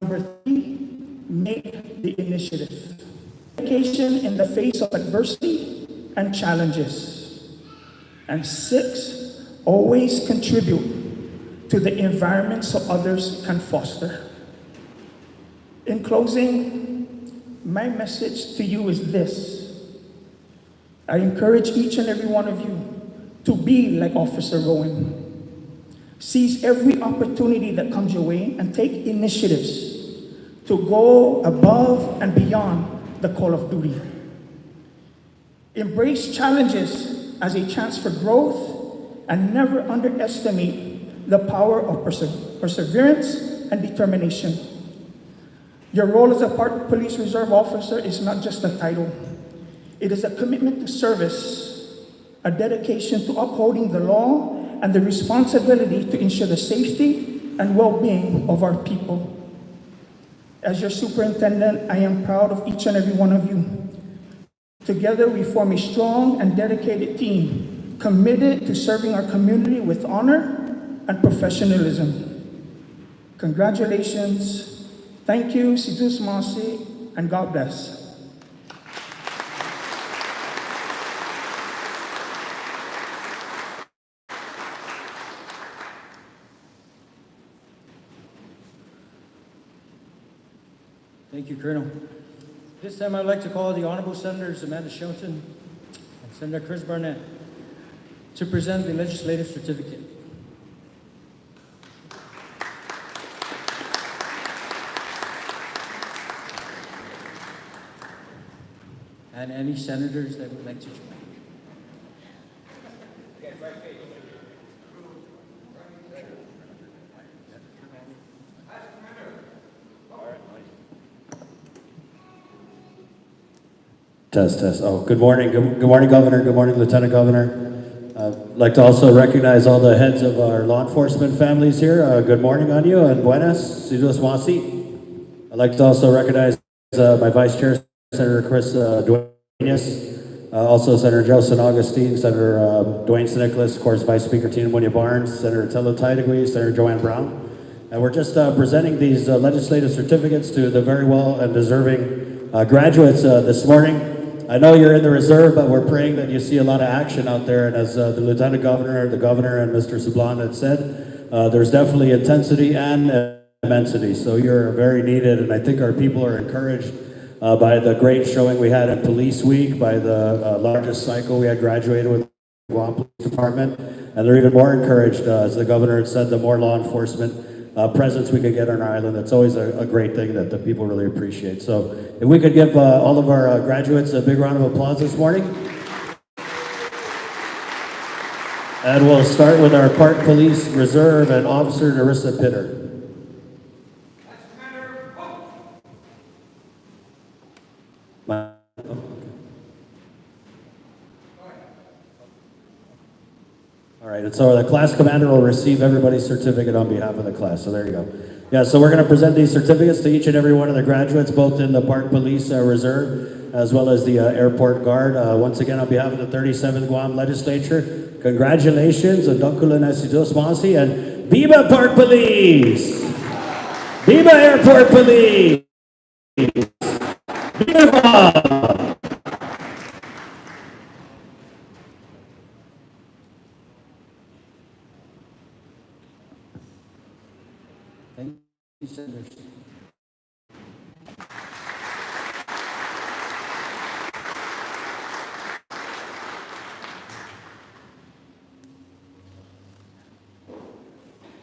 Number 3, make the initiative. Dedication in the face of adversity and challenges. And 6, always contribute to the environment so others can foster. In closing, my message to you is this. I encourage each and every one of you to be like Officer Rowan. Seize every opportunity that comes your way and take initiatives to go above and beyond the call of duty. Embrace challenges as a chance for growth and never underestimate the power of perseverance and determination. Your role as a Park Police Reserve officer is not just a title. It is a commitment to service, a dedication to upholding the law, and the responsibility to ensure the safety and well-being of our people. As your superintendent, I am proud of each and every one of you. Together, we form a strong and dedicated team, committed to serving our community with honor and professionalism. Congratulations. Thank you, Sidus Masi, and God bless. Thank you, Colonel. This time I'd like to call the Honorable Senators Amanda Shelton and Senator Chris Barnett to present the legislative certificate. And any senators that would like to join. Test, test. Oh, good morning. Good morning, Governor. Good morning, Lieutenant Governor. I'd like to also recognize all the heads of our law enforcement families here. Good morning on you, and buenas, Sidus Masi. I'd like to also recognize my Vice Chair, Senator Chris Duenas, also Senator Joe San Augustine, Senator Dwayne St. Nicholas, of course, Vice Speaker Tina Munya Barnes, Senator Tello Taitigui, Senator Joanne Brown. And we're just presenting these legislative certificates to the very well and deserving graduates this morning. I know you're in the reserve, but we're praying that you see a lot of action out there. And as the Lieutenant Governor, the Governor, and Mr. Sablan had said, there's definitely intensity and immensity. So you're very needed, and I think our people are encouraged by the great showing we had at Police Week, by the largest cycle we had graduated with the Guam Police Department. And they're even more encouraged, as the Governor had said, the more law enforcement presence we could get on our island. That's always a great thing that the people really appreciate. So if we could give all of our graduates a big round of applause this morning. And we'll start with our Park Police Reserve and Officer Narissa Pitter. All right, and so the class commander will receive everybody's certificate on behalf of the class. So there you go. Yeah, so we're going to present these certificates to each and every one of the graduates, both in the Park Police Reserve as well as the Airport Guard. Once again, on behalf of the 37th Guam Legislature, congratulations, and Viva Park Police! Viva Airport Police! Viva! Thank you, Senators.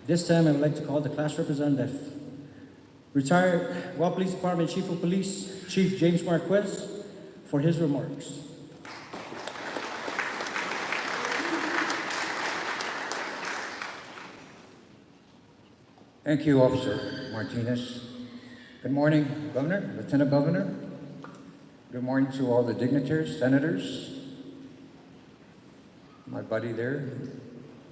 This time I would like to call the class representative, retired Guam Police Department Chief of Police, Chief James Marquez, for his remarks. Thank you, Officer Martinez. Good morning, Governor, Lieutenant Governor. Good morning to all the dignitaries, senators, my buddy there,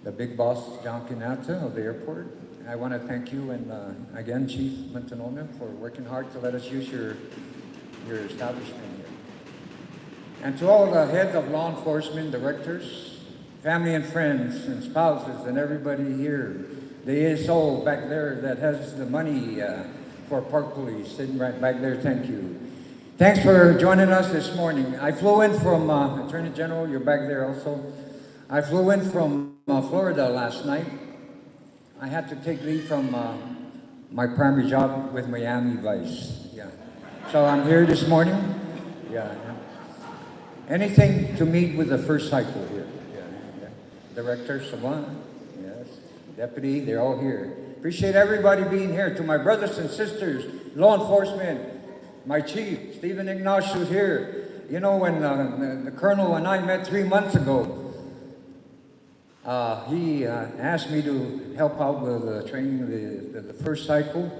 the big boss, John Pinata of the airport. I want to thank you and again, Chief Montanona, for working hard to let us use your establishment here. And to all the heads of law enforcement, directors, family and friends and spouses and everybody here, the ASO back there that has the money for Park Police, sitting right back there, thank you. Thanks for joining us this morning. I flew in from, Attorney General, you're back there also. I flew in from Florida last night. I had to take leave from my primary job with Miami Vice, yeah. So I'm here this morning, yeah. Anything to meet with the first cycle here, yeah. Director Saban, yes. Deputy, they're all here. Appreciate everybody being here. To my brothers and sisters, law enforcement, my chief, Stephen Ignacio, here. You know, when the colonel and I met 3 months ago, he asked me to help out with training the first cycle.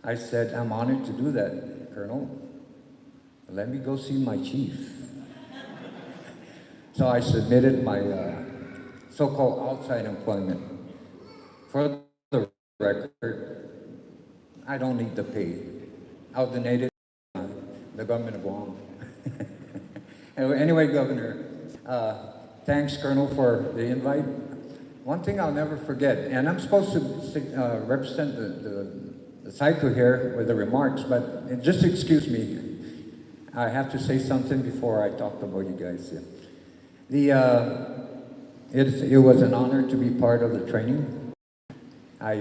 I said, I'm honored to do that, Colonel. Let me go see my chief. So I submitted my so-called outside employment. For the record, I don't need the pay. I'll donate it to the government of Guam. Anyway, Governor, thanks, Colonel, for the invite. One thing I'll never forget, and I'm supposed to represent the cycle here with the remarks, but just excuse me. I have to say something before I talk about you guys. It was an honor to be part of the training. I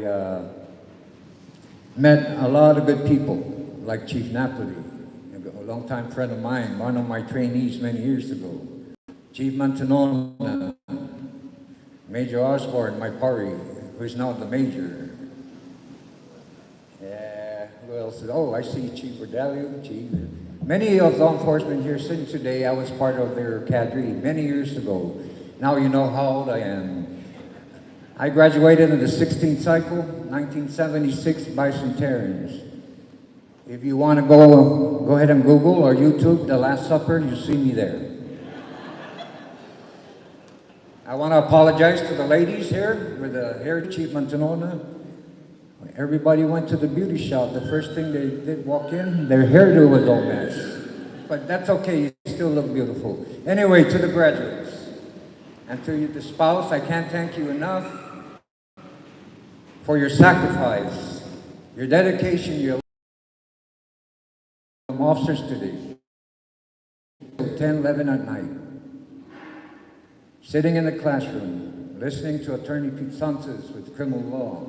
met a lot of good people, like Chief Napoli, a longtime friend of mine, one of my trainees many years ago. Chief Mantanona, Major Osborne, my party, who's now the major. Who else? Oh, I see Chief Verdalio, Chief. Many of law enforcement here sitting today, I was part of their cadre many years ago. Now you know how old I am. I graduated in the 16th cycle, 1976 bicentenarians. If you want to go ahead and Google or YouTube The Last Supper, you see me there. I want to apologize to the ladies here with the hair, Chief Mantanona. Everybody went to the beauty shop. The first thing they did walk in, their hairdo was all mess. But that's okay, you still look beautiful. Anyway, to the graduates and to you, the spouse, I can't thank you enough for your sacrifice, your dedication, your officers today. 10, 11 at night. Sitting in the classroom, listening to Attorney Pete Sanchez with criminal law.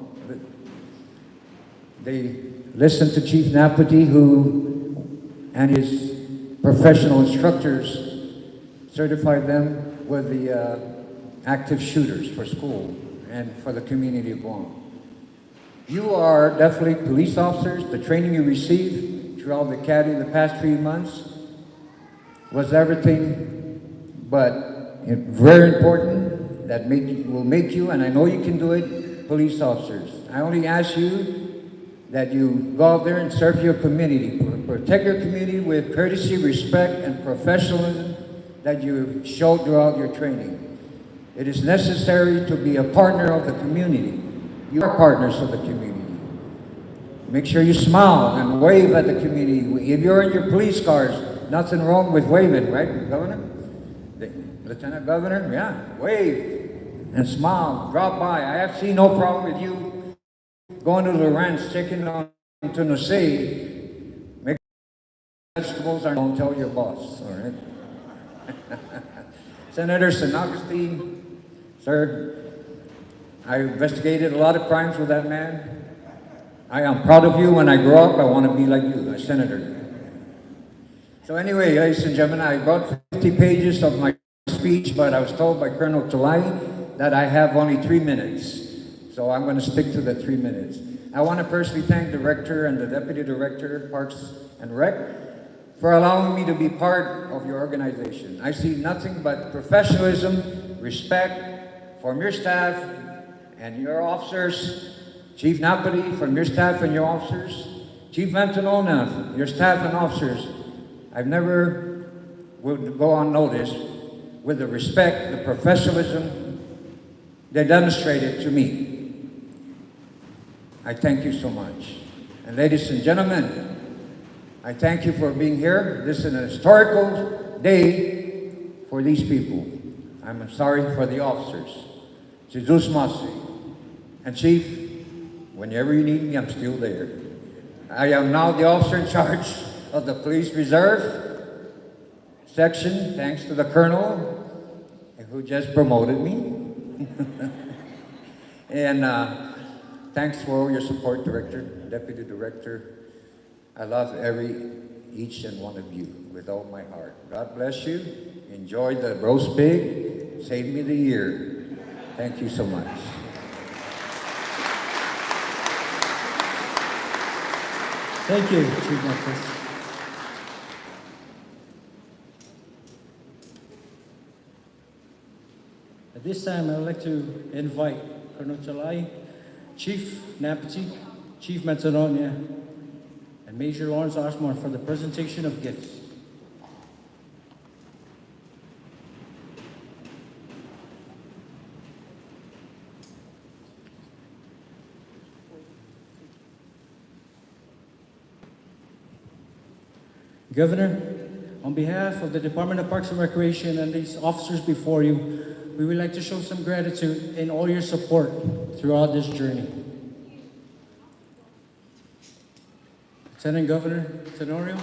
They listened to Chief Napoli, who and his professional instructors certified them with the active shooters for school and for the community of Guam. You are definitely police officers. The training you received throughout the academy the past 3 months was everything but very important that will make you, and I know you can do it, police officers. I only ask you that you go out there and serve your community, protect your community with courtesy, respect, and professionalism that you showed throughout your training. It is necessary to be a partner of the community. You are partners of the community. Make sure you smile and wave at the community. If you're in your police cars, nothing wrong with waving, right, Governor? Lieutenant Governor, yeah, wave and smile, drop by. I have seen no problem with you going to the ranch, checking on to Nosei, make vegetables, and don't tell your boss, all right? Senator San Augustine, sir, I investigated a lot of crimes with that man. I am proud of you. When I grow up, I want to be like you, a senator. So anyway, ladies and gentlemen, I brought 50 pages of my speech, but I was told by Colonel Talai that I have only 3 minutes. So I'm going to stick to the 3 minutes. I want to personally thank the Director and the Deputy Director, Parks and Rec, for allowing me to be part of your organization. I see nothing but professionalism, respect from your staff and your officers, Chief Napoli from your staff and your officers, Chief Mantanona, your staff and officers. I've never would go unnoticed with the respect, the professionalism they demonstrated to me. I thank you so much. And ladies and gentlemen, I thank you for being here. This is an historical day for these people. I'm sorry for the officers. Jesus Masi. And Chief, whenever you need me, I'm still there. I am now the officer in charge of the Police Reserve section, thanks to the Colonel, who just promoted me. And thanks for all your support, Director, Deputy Director. I love each and one of you with all my heart. God bless you. Enjoy the roast pig. Save me the year. Thank you so much. Thank you, Chief Justice. At this time, I would like to invite Colonel Chalai, Chief Napati, Chief Manzanonia, and Major Lawrence Osborne for the presentation of gifts. Governor, on behalf of the Department of Parks and Recreation and these officers before you, we would like to show some gratitude in all your support throughout this journey. Lieutenant Governor Tenorio,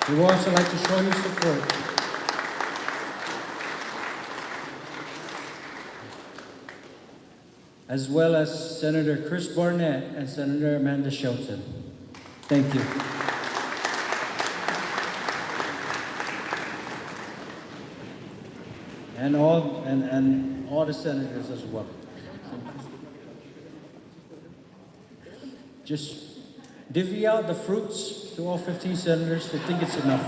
we would also like to show your support as well as Senator Chris Barnett and Senator Amanda Shelton. Thank you. And all the senators as well. Just divvy out the fruits to all 15 senators. I think it's enough.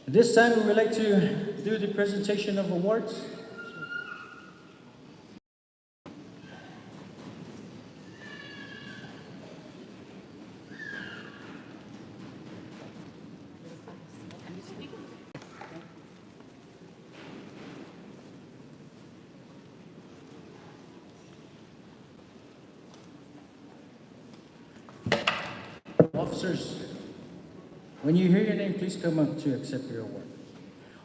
At this time, we would like to do the presentation of awards. Officers, when you hear your name, please come up to accept your award.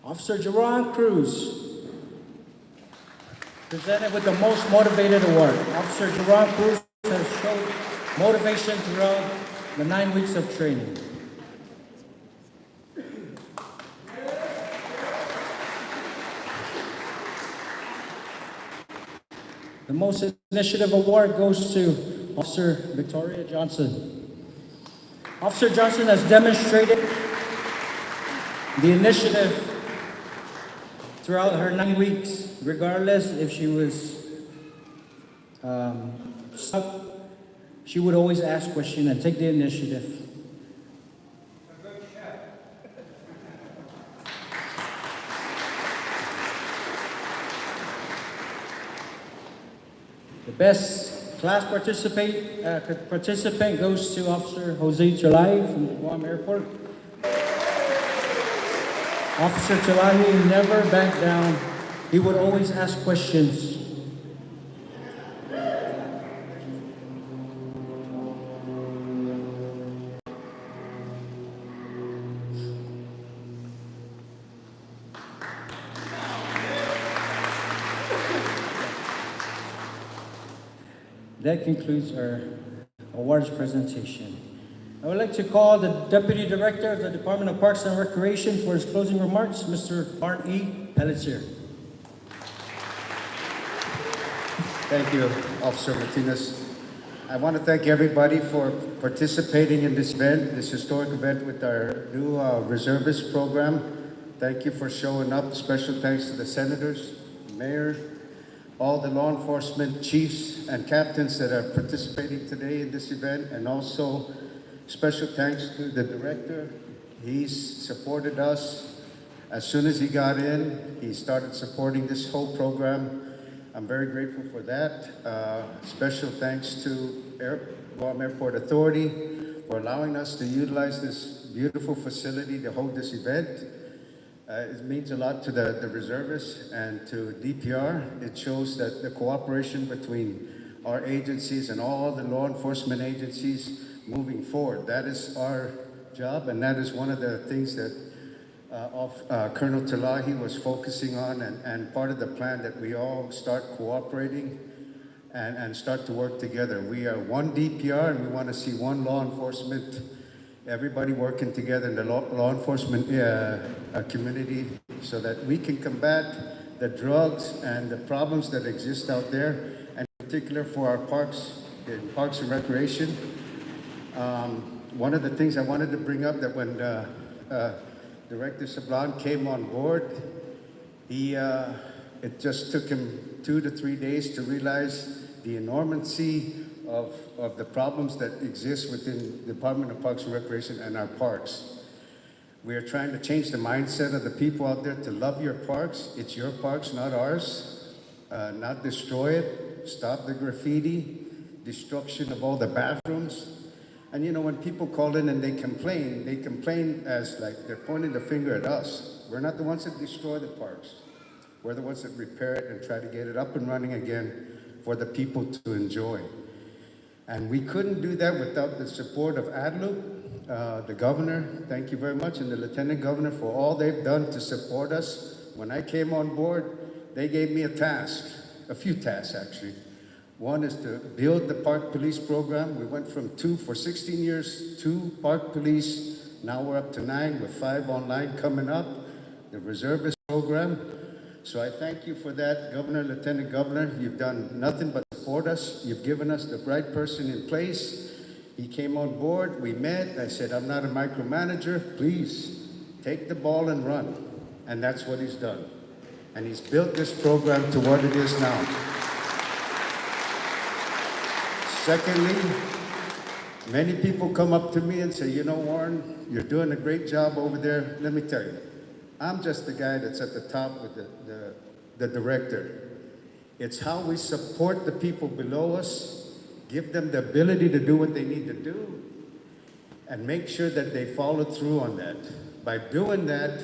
Officer Jerron Cruz, presented with the Most Motivated Award. Officer Jerron Cruz has shown motivation throughout the 9 weeks of training. The Most Initiative Award goes to Officer Victoria Johnson. Officer Johnson has demonstrated the initiative throughout her 9 weeks, regardless if she was stuck. She would always ask questions and take the initiative. The best class participant goes to Officer Jose Chalai from the Guam Airport. Officer Chalai never backed down. He would always ask questions. That concludes our awards presentation. I would like to call the Deputy Director of the Department of Parks and Recreation for his closing remarks, Mr. Martin E. Pelletier. Thank you, Officer Martinez. I want to thank everybody for participating in this event, this historic event with our new reservist program. Thank you for showing up. Special thanks to the senators, mayor, all the law enforcement chiefs and captains that are participating today in this event, and also special thanks to the director. He's supported us. As soon as he got in, he started supporting this whole program. I'm very grateful for that. Special thanks to Guam Airport Authority for allowing us to utilize this beautiful facility to hold this event. It means a lot to the reservists and to DPR. It shows that the cooperation between our agencies and all the law enforcement agencies moving forward. That is our job, and that is one of the things that Colonel Talahi was focusing on, and part of the plan that we all start cooperating and start to work together. We are one DPR, and we want to see one law enforcement, everybody working together in the law enforcement community so that we can combat the drugs and the problems that exist out there, and in particular for our parks and recreation. One of the things I wanted to bring up that when Director Sablan came on board, it just took him 2 to 3 days to realize the enormity of the problems that exist within the Department of Parks and Recreation and our parks. We are trying to change the mindset of the people out there to love your parks. It's your parks, not ours. Not destroy it. Stop the graffiti, destruction of all the bathrooms. And you know, when people call in and they complain as like they're pointing the finger at us. We're not the ones that destroy the parks. We're the ones that repair it and try to get it up and running again for the people to enjoy. And we couldn't do that without the support of ADLU, the governor, thank you very much, and the lieutenant governor for all they've done to support us. When I came on board, they gave me a task, a few tasks actually. One is to build the park police program. We went from 2 for 16 years, 2 park police. Now we're up to 9 with 5 online coming up. The reservist program. So I thank you for that, Governor, Lieutenant Governor. You've done nothing but support us. You've given us the right person in place. He came on board, we met. I said, I'm not a micromanager. Please take the ball and run. And that's what he's done. And he's built this program to what it is now. Secondly, many people come up to me and say, you know, Warren, you're doing a great job over there. Let me tell you, I'm just the guy that's at the top with the director. It's how we support the people below us, give them the ability to do what they need to do, and make sure that they follow through on that. By doing that,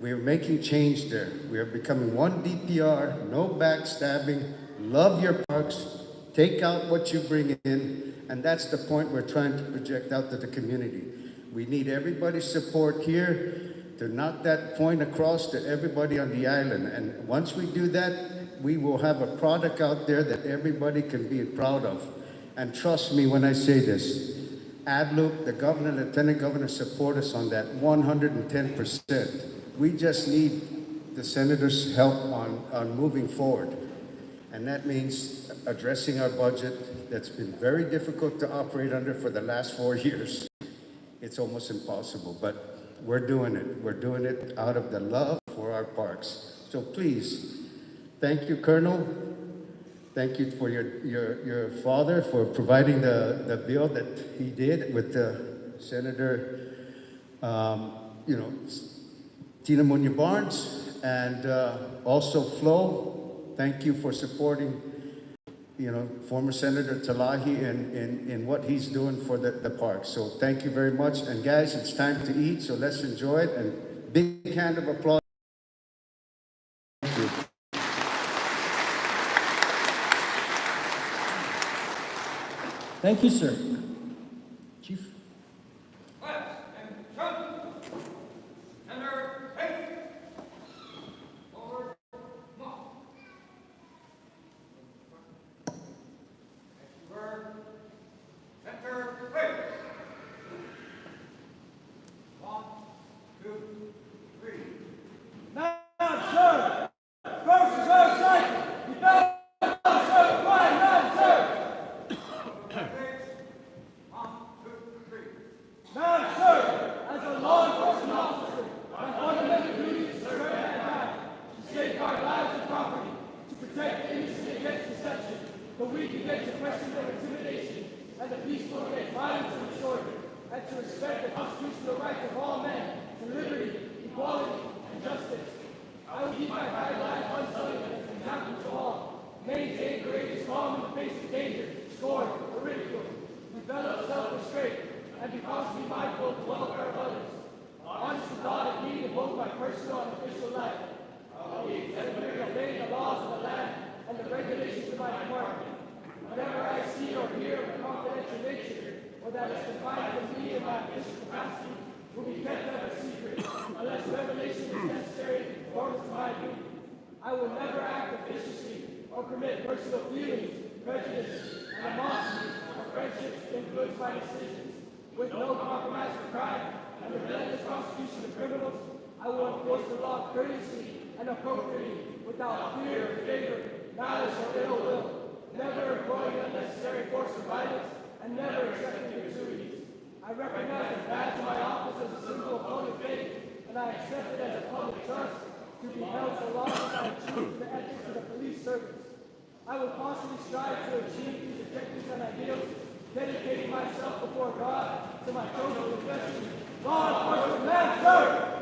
we're making change there. We are becoming one DPR, no backstabbing, love your parks, take out what you bring in, and that's the point we're trying to project out to the community. We need everybody's support here to knock that point across to everybody on the island. And once we do that, we will have a product out there that everybody can be proud of. And trust me when I say this, ADLU, the governor, lieutenant governor support us on that 110%. We just need the senator's help on moving forward. And that means addressing our budget that's been very difficult to operate under for the last 4 years. It's almost impossible, but we're doing it. We're doing it out of the love for our parks. So please, thank you, Colonel. Thank you for your father for providing the bill that he did with Senator, Tina Munoz Barnes, and also Flo. Thank you for supporting, former Senator Talahi in what he's doing for the park. So thank you very much. And guys, it's time to eat, so let's enjoy it. And big hand of applause. Thank you. Thank you, sir. Chief. Left and jump. Center, hey. Forward, march. Forward, center, hey. 1, 2, 3. Now, sir. First, sir, second. You know. Now, sir, as a law enforcement officer, my fundamental duty is to serve mankind, to safeguard lives and property, to protect the innocent against deception, the weak against oppression and intimidation, and the peaceful against violence and disorder, and to respect the constitutional rights of all men to liberty, equality, and justice. I will keep my guidelines unsullied as an example to all, maintain courageous calm in the face of danger, scorn, or ridicule, develop self-restraint, and be constantly mindful of the welfare of others. Honest to God and deed in both my personal and official life. I will be exemplary of obeying the laws of the land and the regulations of my department. Whatever I see or hear of a confidential nature, or that is confined to me in my official capacity, will be kept as a secret, unless revelation is necessary in performance of my duty. I will never act officiously or permit personal feelings, prejudice, animosity, or friendships to influence my decisions. With no compromise for crime and the relentless prosecution of criminals, I will enforce the law courteously and appropriately, without fear or favor, malice or ill will, never employing unnecessary force or violence, and never accepting gratuities. I recognize the badge of my office as a symbol of public faith, and I accept it as a public trust to be held so long as I achieve the ethics of the police service. I will constantly strive to achieve these objectives and ideals, dedicating myself before God to my chosen profession, law enforcement man, sir!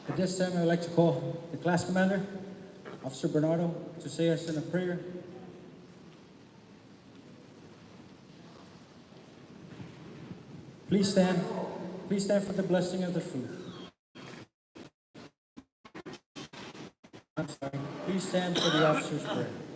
At this time, I'd like to call the class commander, Officer Bernardo, to say us in a prayer. Please stand. Please stand for the blessing of the food. Please stand for the officer's prayer.